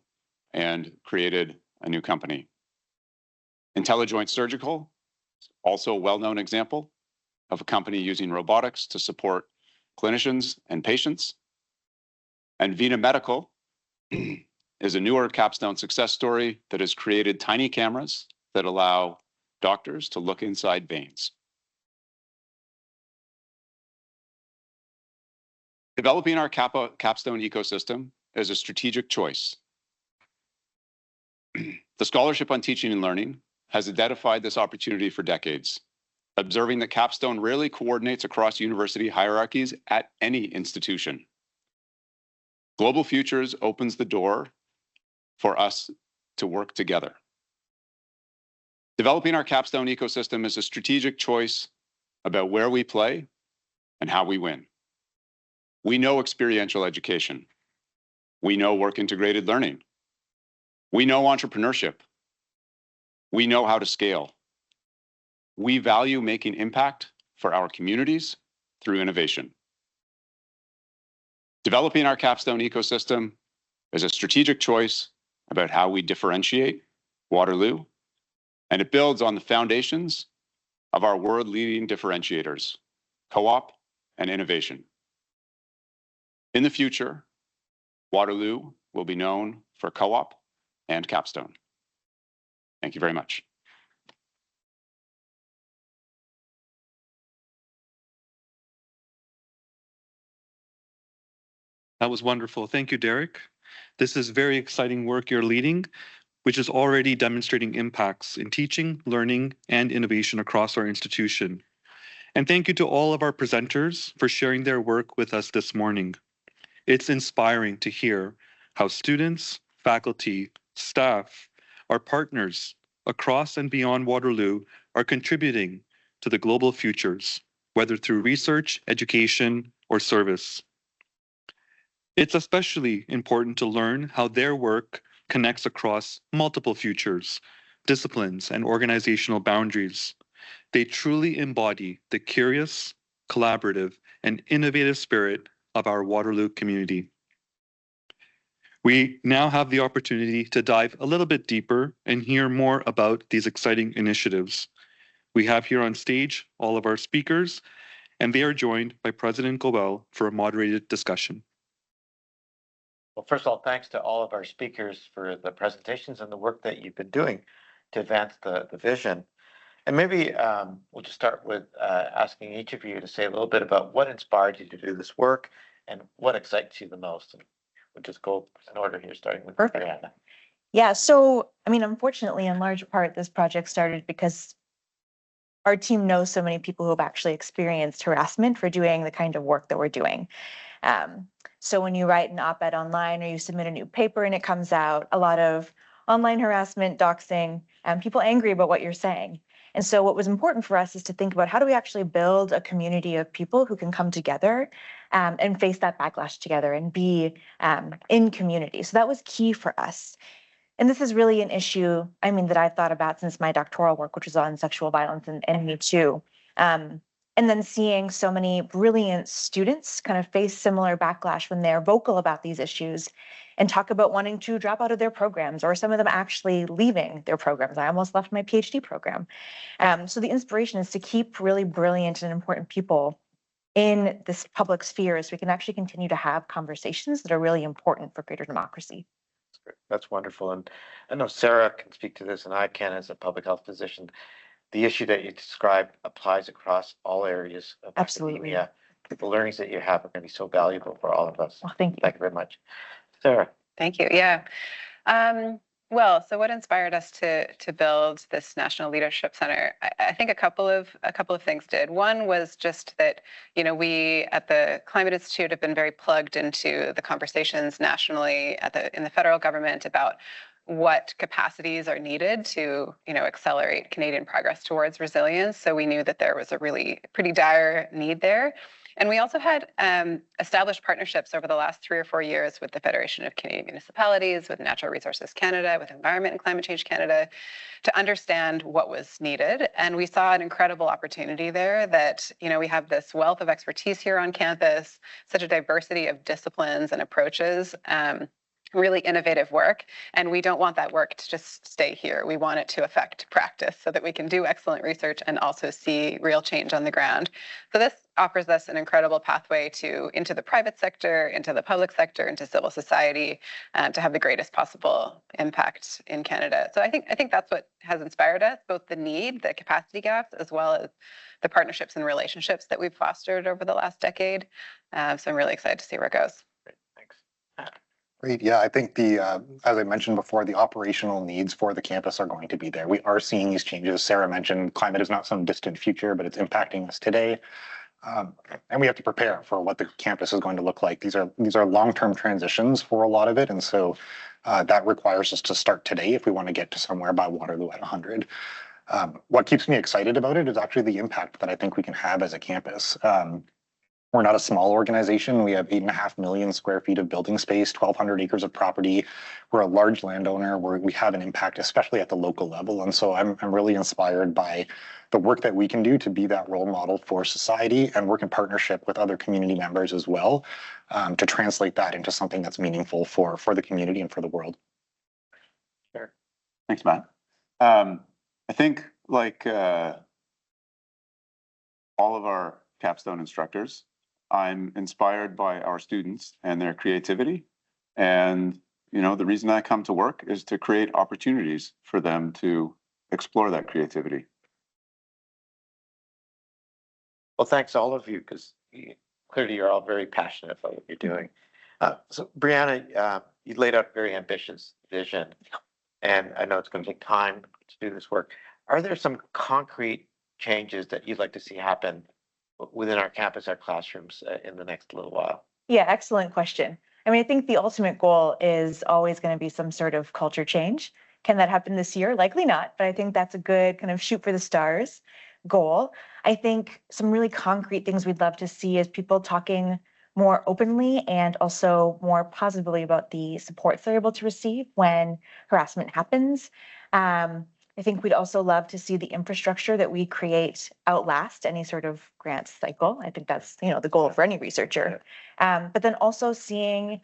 and created a new company. IntelliJoint Surgical, also a well-known example of a company using robotics to support clinicians and patients. And Vena Medical is a newer Capstone success story that has created tiny cameras that allow doctors to look inside veins. Developing our Capstone ecosystem is a strategic choice. The Scholarship on Teaching and Learning has identified this opportunity for decades, observing that Capstone rarely coordinates across university hierarchies at any institution. Global Futures opens the door for us to work together. Developing our Capstone ecosystem is a strategic choice about where we play and how we win. We know experiential education. We know work-integrated learning. We know entrepreneurship. We know how to scale. We value making impact for our communities through innovation. Developing our Capstone ecosystem is a strategic choice about how we differentiate Waterloo, and it builds on the foundations of our world-leading differentiators, co-op and innovation. In the future, Waterloo will be known for co-op and Capstone. Thank you very much. That was wonderful. Thank you, Derek. This is very exciting work you're leading, which is already demonstrating impacts in teaching, learning, and innovation across our institution. And thank you to all of our presenters for sharing their work with us this morning. It's inspiring to hear how students, faculty, staff, our partners across and beyond Waterloo are contributing to the global futures, whether through research, education, or service. It's especially important to learn how their work connects across multiple futures, disciplines, and organizational boundaries. They truly embody the curious, collaborative, and innovative spirit of our Waterloo community. We now have the opportunity to dive a little bit deeper and hear more about these exciting initiatives. We have here on stage all of our speakers, and they are joined by President Goebel for a moderated discussion. Well, first of all, thanks to all of our speakers for the presentations and the work that you've been doing to advance the vision. And maybe we'll just start with asking each of you to say a little bit about what inspired you to do this work and what excites you the most. And we'll just go in order here, starting with Perfect. Brianna. Yeah, so, I mean, unfortunately, in large part, this project started because our team knows so many people who have actually experienced harassment for doing the kind of work that we're doing. So when you write an op-ed online or you submit a new paper and it comes out, a lot of online harassment, doxing, and people angry about what you're saying. And so what was important for us is to think about how do we actually build a community of people who can come together and face that backlash together and be in community. So that was key for us. And this is really an issue, I mean, that I've thought about since my doctoral work, which was on sexual violence and Me Too. And then seeing so many brilliant students kind of face similar backlash when they're vocal about these issues and talk about wanting to drop out of their programs, or some of them actually leaving their programs. I almost left my PhD program. So the inspiration is to keep really brilliant and important people in this public sphere so we can actually continue to have conversations that are really important for greater democracy. That's wonderful. And I know Sarah can speak to this, and I can as a public health physician. The issue that you described applies across all areas of Absolutely. academia. The learnings that you have are going to be so valuable for all of us. Well, thank you. Thank you very much. Sarah. Thank you. Yeah. Well, so what inspired us to build this National Leadership Center? I think a couple of things did. One was just that, you know, we at the Climate Institute have been very plugged into the conversations nationally in the federal government about what capacities are needed to, you know, accelerate Canadian progress towards resilience. So we knew that there was a really pretty dire need there. And we also had established partnerships over the last 3 or 4 years with the Federation of Canadian Municipalities, with Natural Resources Canada, with Environment and Climate Change Canada, to understand what was needed. And we saw an incredible opportunity there that, we have this wealth of expertise here on campus, such a diversity of disciplines and approaches, really innovative work. And we don't want that work to just stay here. We want it to affect practice so that we can do excellent research and also see real change on the ground. So this offers us an incredible pathway into the private sector, into the public sector, into civil society, to have the greatest possible impact in Canada. So I think that's what has inspired us, both the need, the capacity gaps, as well as the partnerships and relationships that we've fostered over the last decade. So I'm really excited to see where it goes. Great, thanks. Great. Yeah, I think as I mentioned before, the operational needs for the campus are going to be there. We are seeing these changes. Sarah mentioned climate is not some distant future, but it's impacting us today. And we have to prepare for what the campus is going to look like. These are long-term transitions for a lot of it. And so that requires us to start today if we want to get to somewhere by Waterloo at 100. What keeps me excited about it is actually the impact that I think we can have as a campus. We're not a small organization. We have 8.5 million square feet of building space, 1,200 acres of property. We're a large landowner where we have an impact, especially at the local level. And so I'm really inspired by the work that we can do to be that role model for society and work in partnership with other community members as well, to translate that into something that's meaningful for the community and for the world. Sure. Thanks, Matt. I think like all of our capstone instructors, I'm inspired by our students and their creativity. And, the reason I come to work is to create opportunities for them to explore that creativity. Well, thanks all of you, because clearly you're all very passionate about what you're doing. So Brianna, you laid out a very ambitious vision, and I know it's going to take time to do this work. Are there some concrete changes that you'd like to see happen within our campus, our classrooms in the next little while? Yeah, excellent question. I think the ultimate goal is always going to be some sort of culture change. Can that happen this year? Likely not, but I think that's a good kind of shoot for the stars goal. I think some really concrete things we'd love to see is people talking more openly and also more positively about the supports they're able to receive when harassment happens. I think we'd also love to see the infrastructure that we create outlast any sort of grant cycle. I think that's, the goal for any researcher. But then also seeing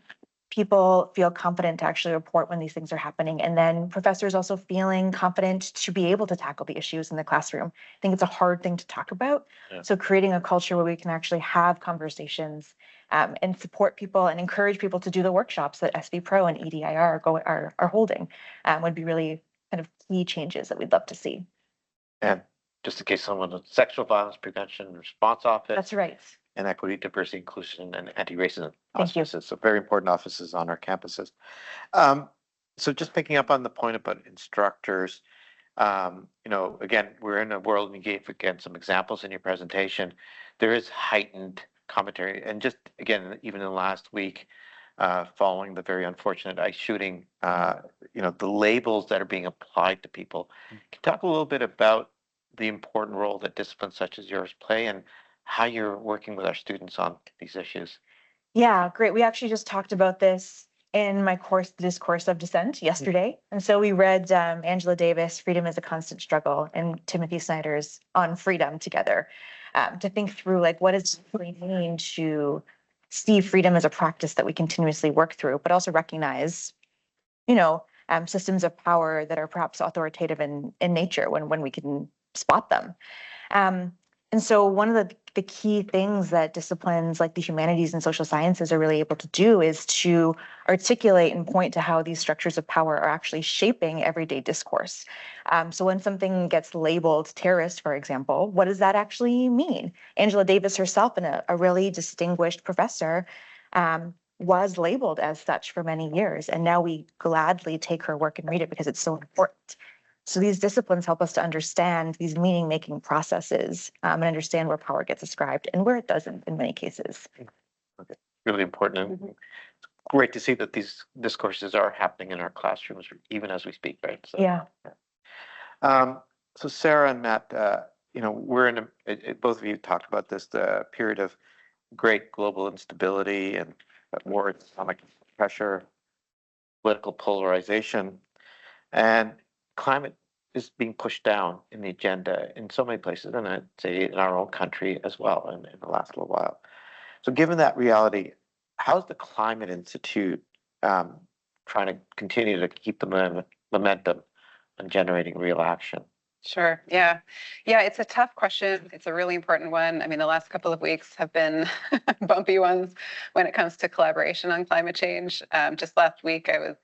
people feel confident to actually report when these things are happening. And then professors also feeling confident to be able to tackle the issues in the classroom. I think it's a hard thing to talk about. Yeah. So creating a culture where we can actually have conversations and support people and encourage people to do the workshops that SV Pro and EDIR are holding would be really kind of key changes that we'd love to see. And just in case someone with Sexual Violence Prevention and Response Office. That's right. And Equity, Diversity, Inclusion, and Anti-Racism Thank you. offices. So very important offices on our campuses. So just picking up on the point about instructors, again, we're in a world, and you gave, again, some examples in your presentation. There is heightened commentary. And just, again, even in the last week, following the very unfortunate ICE shooting, the labels that are being applied to people. Can you talk a little bit about the important role that disciplines such as yours play and how you're working with our students on these issues? Yeah, great. We actually just talked about this in my course, The Discourse of Dissent, yesterday. And so we read Angela Davis, Freedom is a Constant Struggle, and Timothy Snyder's On Freedom together to think through what does it really mean to see freedom as a practice that we continuously work through, but also recognize, systems of power that are perhaps authoritative in nature when we can spot them. And so one of the key things that disciplines like the humanities and social sciences are really able to do is to articulate and point to how these structures of power are actually shaping everyday discourse. So when something gets labeled terrorist, for example, what does that actually mean? Angela Davis herself, a really distinguished professor, was labeled as such for many years. And now we gladly take her work and read it because it's so important. So these disciplines help us to understand these meaning-making processes and understand where power gets ascribed and where it doesn't in many cases. Okay, really important. Mm-hmm. It's great to see that these discourses are happening in our classrooms even as we speak, right? So, yeah. So Sarah and Matt, we're in both of you talked about this, the period of great global instability and war, economic pressure, political polarization, and climate is being pushed down in the agenda in so many places, and I'd say in our own country as well in the last little while. So given that reality, how's the Climate Institute trying to continue to keep the momentum on generating real action? Sure. Yeah. Yeah. It's a tough question. It's a really important one. I mean, the last couple of weeks have been bumpy ones when it comes to collaboration on climate change. Just last week, I was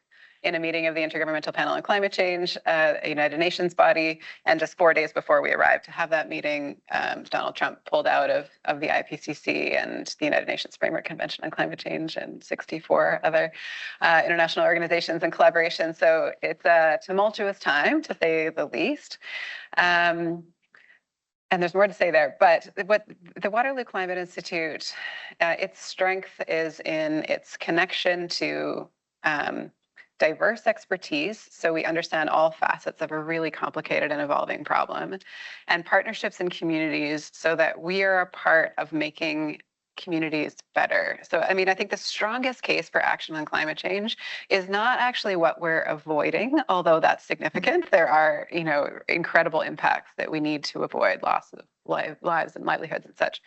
in a meeting of the Intergovernmental Panel on Climate Change, a United Nations body, and just 4 days before we arrived to have that meeting, Donald Trump pulled out of the IPCC and the United Nations Framework Convention on Climate Change and 64 other international organizations and collaborations. So it's a tumultuous time, to say the least. And there's more to say there, but what the Waterloo Climate Institute, its strength is in its connection to diverse expertise, so we understand all facets of a really complicated and evolving problem, and partnerships in communities so that we are a part of making communities better. So, I mean, I think the strongest case for action on climate change is not actually what we're avoiding, although that's significant. There are, incredible impacts that we need to avoid, loss of lives and livelihoods and such.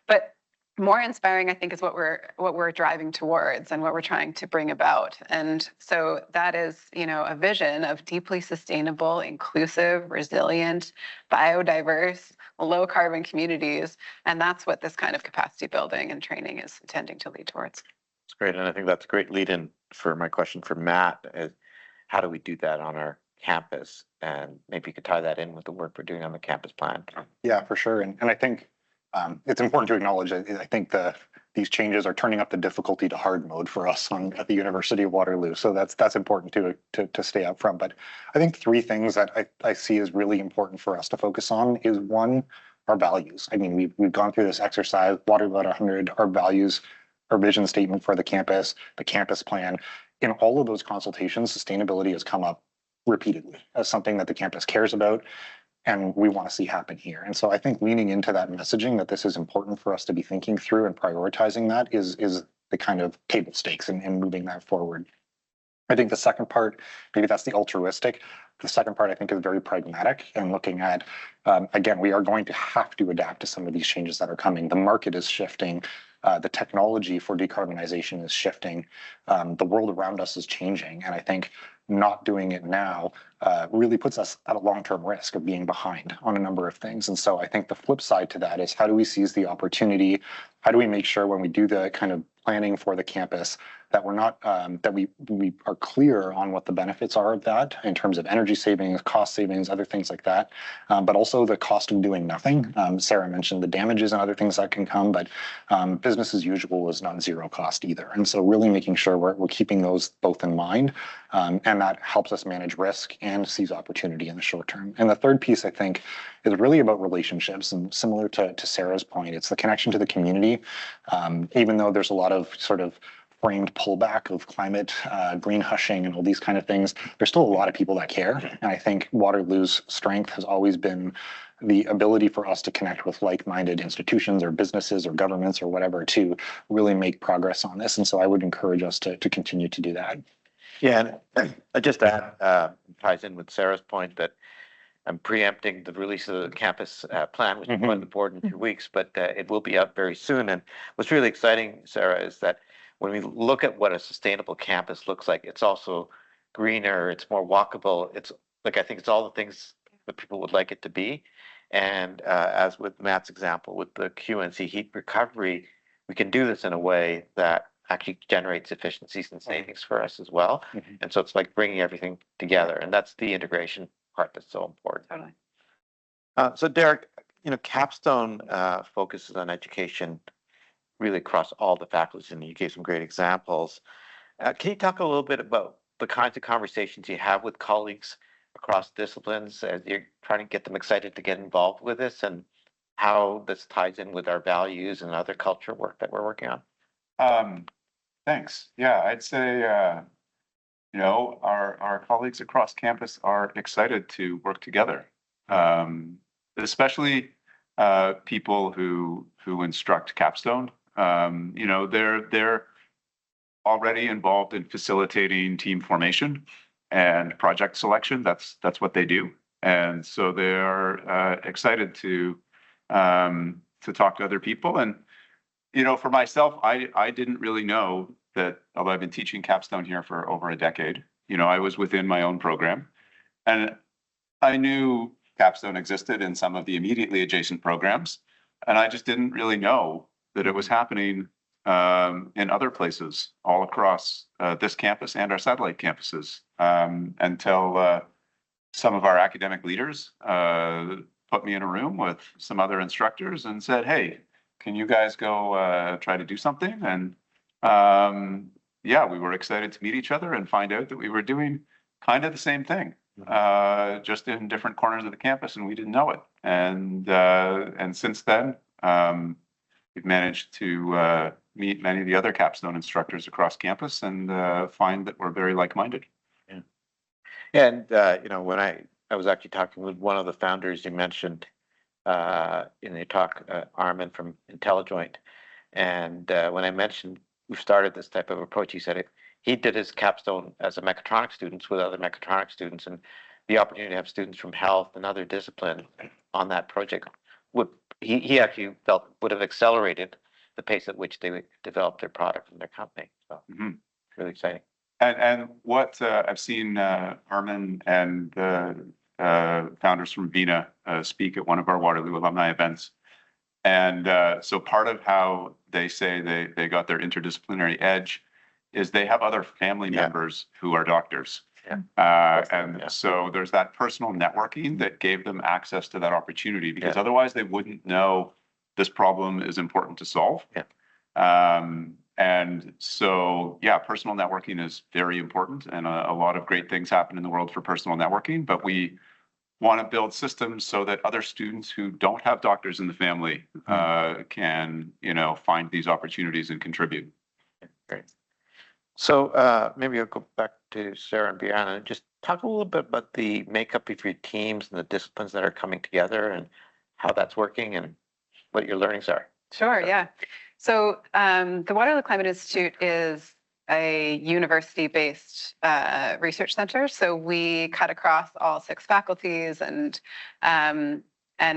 But more inspiring, I think, is what we're driving towards and what we're trying to bring about. And so that is, a vision of deeply sustainable, inclusive, resilient, biodiverse, low carbon communities. And that's what this kind of capacity building and training is intending to lead towards. That's great. And I think that's a great lead in for my question for Matt is how do we do that on our campus? And maybe you could tie that in with the work we're doing on the campus plan. Yeah, for sure. And I think it's important to acknowledge that I think these changes are turning up the difficulty to hard mode for us at the University of Waterloo. So that's important to stay up front. But I think three things that I see as really important for us to focus on is one, our values. I mean, we've gone through this exercise, Waterloo at 100, our values, our vision statement for the campus plan. In all of those consultations, sustainability has come up repeatedly as something that the campus cares about and we want to see happen here. And so I think leaning into that messaging that this is important for us to be thinking through and prioritizing that is the kind of table stakes in moving that forward. I think the second part, maybe that's the altruistic. The second part I think is very pragmatic and looking at, again, we are going to have to adapt to some of these changes that are coming. The market is shifting. The technology for decarbonization is shifting. The world around us is changing. And I think not doing it now really puts us at a long-term risk of being behind on a number of things. And so I think the flip side to that is how do we seize the opportunity? How do we make sure when we do the kind of planning for the campus that we're not that we are clear on what the benefits are of that in terms of energy savings, cost savings, other things like that, but also the cost of doing nothing. Sarah mentioned the damages and other things that can come, but business as usual is not zero cost either. And so really making sure we're keeping those both in mind, and that helps us manage risk and seize opportunity in the short term. And the third piece, I think, is really about relationships, and similar to Sarah's point, it's the connection to the community. Even though there's a lot of sort of framed pullback of climate, green hushing and all these kind of things, there's still a lot of people that care. And I think Waterloo's strength has always been the ability for us to connect with like-minded institutions or businesses or governments or whatever to really make progress on this. And so I would encourage us to continue to do that. Yeah, and I just add, ties in with Sarah's point that I'm preempting the release of the campus plan, which will go on the board in 2 weeks, but it will be up very soon. And what's really exciting, Sarah, is that when we look at what a sustainable campus looks like, it's also greener, it's more walkable. It's like, I think it's all the things that people would like it to be. And as with Matt's example, with the QNC heat recovery, we can do this in a way that actually generates efficiencies and savings for us as well. And so it's like bringing everything together. And that's the integration part that's so important. Totally. So Derek, Capstone focuses on education really across all the faculties, and you gave some great examples. Can you talk a little bit about the kinds of conversations you have with colleagues across disciplines as you're trying to get them excited to get involved with this, and how this ties in with our values and other culture work that we're working on? Thanks. Yeah, I'd say, our colleagues across campus are excited to work together, especially people who instruct Capstone. You know, they're already involved in facilitating team formation and project selection. That's what they do. And so they're excited to talk to other people. And, you know, for myself, I didn't really know that, although I've been teaching capstone here for over a decade, you know, I was within my own program. And I knew capstone existed in some of the immediately adjacent programs. And I just didn't really know that it was happening in other places all across this campus and our satellite campuses until some of our academic leaders put me in a room with some other instructors and said, hey, can you guys go try to do something? And yeah, we were excited to meet each other and find out that we were doing kind of the same thing, just in different corners of the campus, and we didn't know it. And since then, we've managed to meet many of the other capstone instructors across campus and find that we're very like-minded. Yeah. And you know, when I was actually talking with one of the founders you mentioned in the talk, Armin from IntelliJoint, and when I mentioned we've started this type of approach, he said he did his capstone as a mechatronics students with other mechatronics students, and the opportunity to have students from health and other discipline on that project would he actually felt would have accelerated the pace at which they would develop their product and their company. So really exciting. And what I've seen Armin and founders from Vina speak at one of our Waterloo alumni events. And so part of how they say they got their interdisciplinary edge is they have other family members who are doctors. So there's that personal networking that gave them access to that opportunity, because otherwise they wouldn't know this problem is important to solve. And so, yeah, personal networking is very important, and a lot of great things happen in the world for personal networking, but we want to build systems so that other students who don't have doctors in the family can, you know, find these opportunities and contribute. Great. So maybe I'll go back to Sarah and Brianna and just talk a little bit about the makeup of your teams and the disciplines that are coming together and how that's working and what your learnings are. Sure, yeah. So the Waterloo Climate Institute is a university-based research center. So we cut across all 6 faculties, and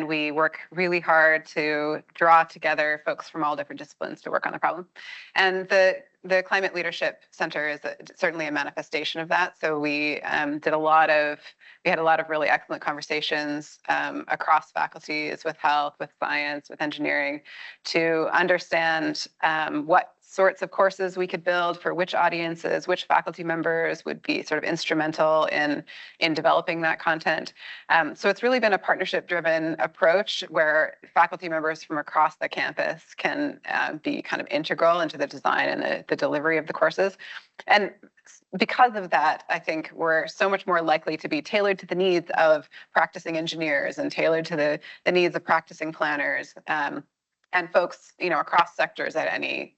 we work really hard to draw together folks from all different disciplines to work on the problem. And the Climate Leadership Center is certainly a manifestation of that. So we had a lot of really excellent conversations across faculties, with health, with science, with engineering, to understand what sorts of courses we could build for which audiences, which faculty members would be sort of instrumental in developing that content. So it's really been a partnership-driven approach where faculty members from across the campus can be kind of integral into the design and the delivery of the courses. And because of that, I think we're so much more likely to be tailored to the needs of practicing engineers and tailored to the needs of practicing planners and folks, you know, across sectors at any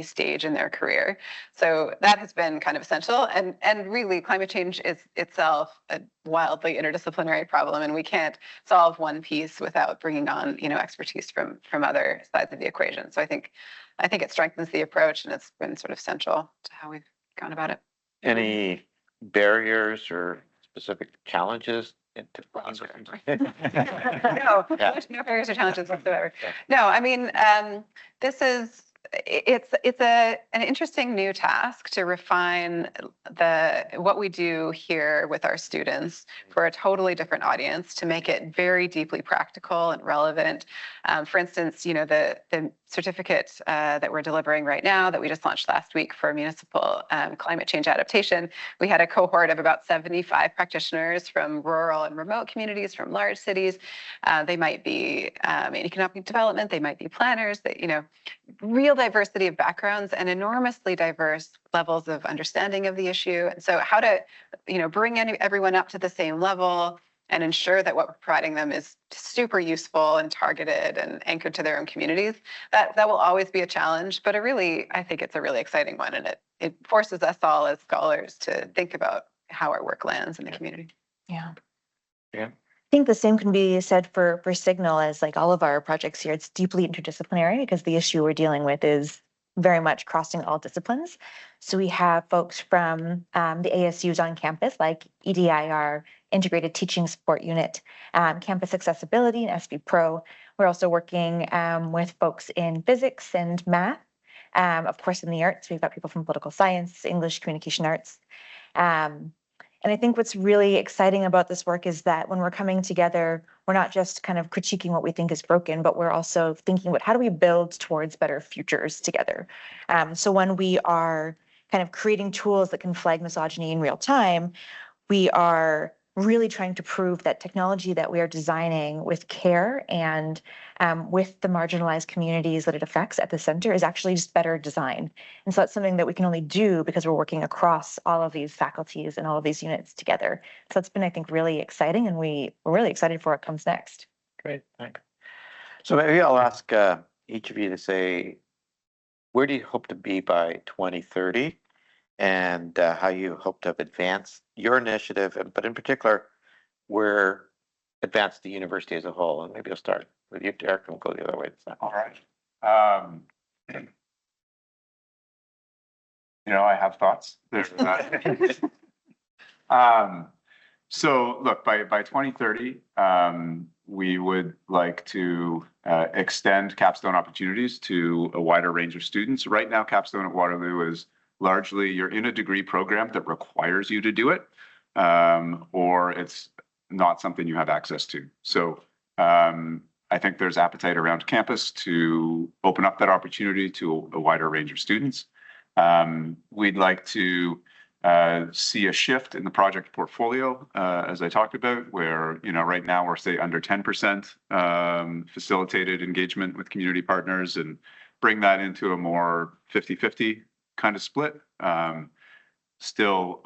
stage in their career. So that has been kind of essential. And really, climate change is itself a wildly interdisciplinary problem, and we can't solve one piece without bringing on, you know, expertise from other sides of the equation. So I think it strengthens the approach, and it's been sort of central to how we've gone about it. Any barriers or specific challenges? No barriers or challenges whatsoever. No, I mean, it's an interesting new task to refine what we do here with our students for a totally different audience, to make it very deeply practical and relevant. For instance, you know, the certificate that we're delivering right now that we just launched last week for municipal climate change adaptation, we had a cohort of about 75 practitioners from rural and remote communities, from large cities. They might be in economic development, they might be planners, that, you know, real diversity of backgrounds and enormously diverse levels of understanding of the issue. And so how to, you know, bring everyone up to the same level and ensure that what we're providing them is super useful and targeted and anchored to their own communities. That will always be a challenge, but I think it's a really exciting one, and it forces us all as scholars to think about how our work lands in the community. Yeah. Yeah. think the same can be said for Signal as like all of our projects here. It's deeply interdisciplinary because the issue we're dealing with is very much crossing all disciplines. So we have folks from the ASUs on campus, like EDIR, Integrated Teaching Support Unit, Campus Accessibility, and SB Pro. We're also working with folks in physics and math. Of course, in the arts, we've got people from political science, English, communication arts. And I think what's really exciting about this work is that when we're coming together, we're not just kind of critiquing what we think is broken, but we're also thinking about how do we build towards better futures together. So when we are kind of creating tools that can flag misogyny in real time, we are really trying to prove that technology that we are designing with care and with the marginalized communities that it affects at the center is actually just better design. And so that's something that we can only do because we're working across all of these faculties and all of these units together. So it's been, I think, really exciting, and we're really excited for what comes next. Great, thanks. So maybe I'll ask each of you to say, where do you hope to be by 2030? And how you hope to advance your initiative, but in particular, where advance the university as a whole. And maybe I'll start with you, Derek, and we'll go the other way. All right. I have thoughts. So look, by 2030, we would like to extend capstone opportunities to a wider range of students. Right now, capstone at Waterloo is largely you're in a degree program that requires you to do it, or it's not something you have access to. So I think there's appetite around campus to open up that opportunity to a wider range of students. We'd like to see a shift in the project portfolio, as I talked about, where right now we're say under 10% facilitated engagement with community partners, and bring that into a more 50-50 kind of split, still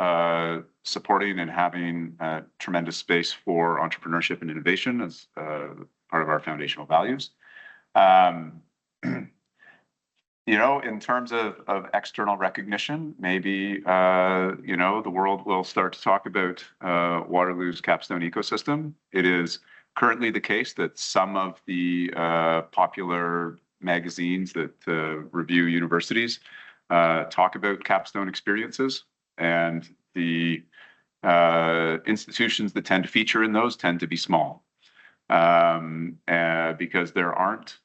supporting and having tremendous space for entrepreneurship and innovation as part of our foundational values. In terms of external recognition, maybe, the world will start to talk about Waterloo's capstone ecosystem. It is currently the case that some of the popular magazines that review universities talk about capstone experiences, and the institutions that tend to feature in those tend to be small, because there aren't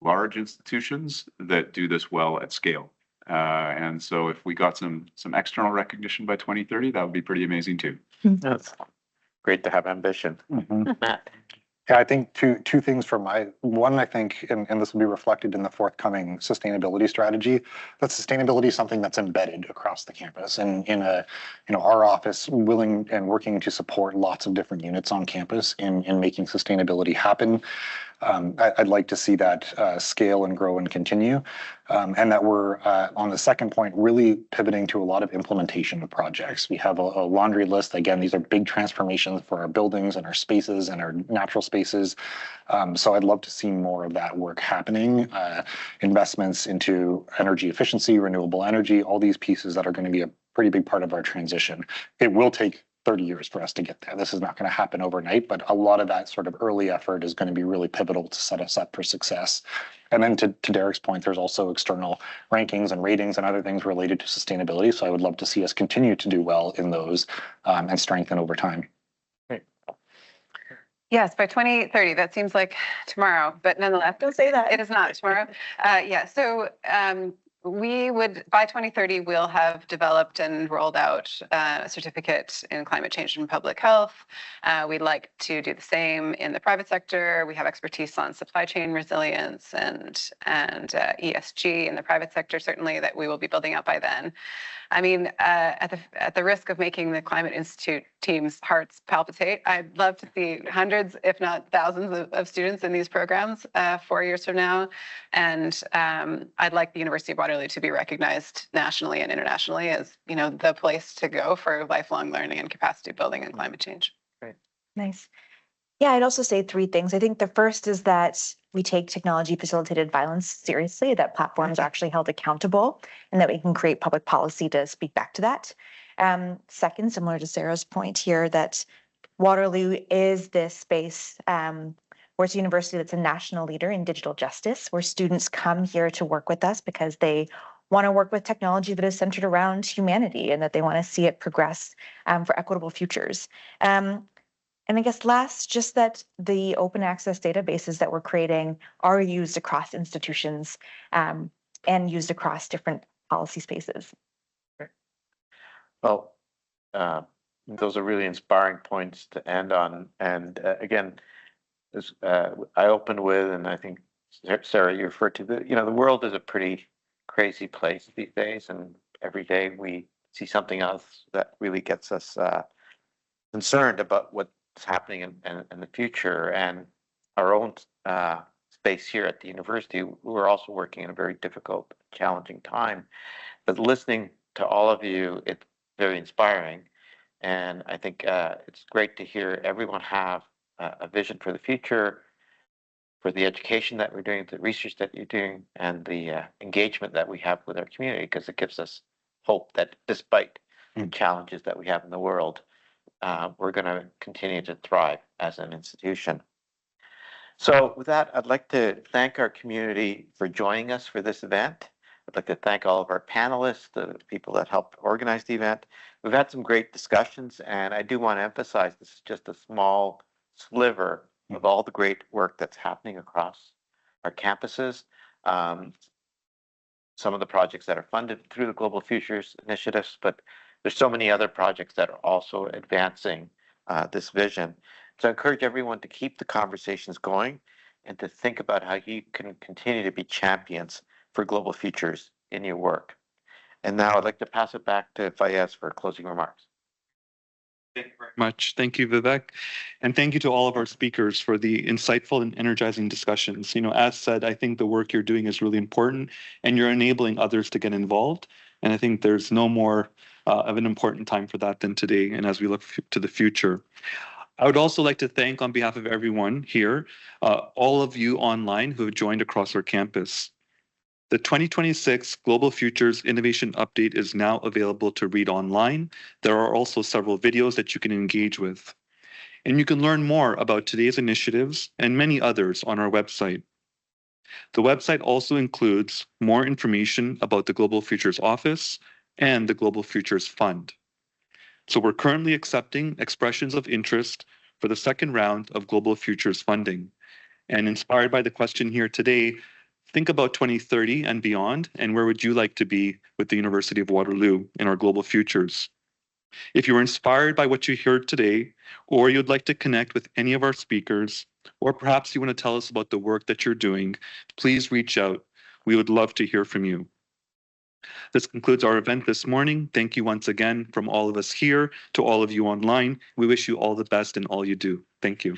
large institutions that do this well at scale. And so if we got some external recognition by 2030, that would be pretty amazing too. That's great to have ambition. Matt. Yeah, I think two things from one, I think, and this will be reflected in the forthcoming sustainability strategy, that sustainability is something that's embedded across the campus, and in our office, willing and working to support lots of different units on campus in making sustainability happen. I'd like to see that scale and grow and continue, and that we're, on the second point, really pivoting to a lot of implementation of projects. We have a laundry list. Again, these are big transformations for our buildings and our spaces and our natural spaces. So I'd love to see more of that work happening, investments into energy efficiency, renewable energy, all these pieces that are going to be a pretty big part of our transition. It will take 30 years for us to get there. This is not going to happen overnight, but a lot of that sort of early effort is going to be really pivotal to set us up for success. And then to Derek's point, there's also external rankings and ratings and other things related to sustainability. So I would love to see us continue to do well in those and strengthen over time. Great. Yes, by 2030, that seems like tomorrow, but nonetheless. Don't say that. It is not tomorrow. So we would, by 2030, we'll have developed and rolled out a certificate in climate change and public health. We'd like to do the same in the private sector. We have expertise on supply chain resilience and ESG in the private sector, certainly, that we will be building out by then. I mean, at the risk of making the Climate Institute team's hearts palpitate, I'd love to see hundreds, if not thousands, of students in these programs 4 years from now. And I'd like the University of Waterloo to be recognized nationally and internationally as, the place to go for lifelong learning and capacity building and climate change. Great. Nice. Yeah, I'd also say three things. I think the first is that we take technology facilitated violence seriously, that platforms are actually held accountable, and that we can create public policy to speak back to that. Second, similar to Sarah's point here, that Waterloo is this space where it's a university that's a national leader in digital justice, where students come here to work with us because they want to work with technology that is centered around humanity and that they want to see it progress for equitable futures. And I guess last, just that the open access databases that we're creating are used across institutions and used across different policy spaces. Well, those are really inspiring points to end on. And again, as I opened with, and I think Sarah, you referred to the world is a pretty crazy place these days, and every day we see something else that really gets us concerned about what's happening in the future. And our own space here at the university, we're also working in a very difficult, challenging time. But listening to all of you, it's very inspiring. And I think it's great to hear everyone have a vision for the future, for the education that we're doing, the research that you're doing, and the engagement that we have with our community, because it gives us hope that despite the challenges that we have in the world, we're going to continue to thrive as an institution. So with that, I'd like to thank our community for joining us for this event. I'd like to thank all of our panelists, the people that helped organize the event. We've had some great discussions, and I do want to emphasize this is just a small sliver of all the great work that's happening across our campuses. Some of the projects that are funded through the Global Futures initiatives, but there's so many other projects that are also advancing this vision. So I encourage everyone to keep the conversations going and to think about how you can continue to be champions for global futures in your work. And now I'd like to pass it back to Fayez for closing remarks. Thank you very much. Thank you, Vivek. And thank you to all of our speakers for the insightful and energizing discussions. As said, I think the work you're doing is really important and you're enabling others to get involved. And I think there's no more of an important time for that than today. And as we look to the future, I would also like to thank on behalf of everyone here, all of you online who have joined across our campus. The 2026 Global Futures Innovation Update is now available to read online. There are also several videos that you can engage with. And you can learn more about today's initiatives and many others on our website. The website also includes more information about the Global Futures Office and the Global Futures Fund. So we're currently accepting expressions of interest for the second round of Global Futures funding. And inspired by the question here today, think about 2030 and beyond, and where would you like to be with the University of Waterloo in our global futures? If you were inspired by what you heard today, or you'd like to connect with any of our speakers, or perhaps you want to tell us about the work that you're doing, please reach out. We would love to hear from you. This concludes our event this morning. Thank you once again from all of us here to all of you online. We wish you all the best in all you do. Thank you.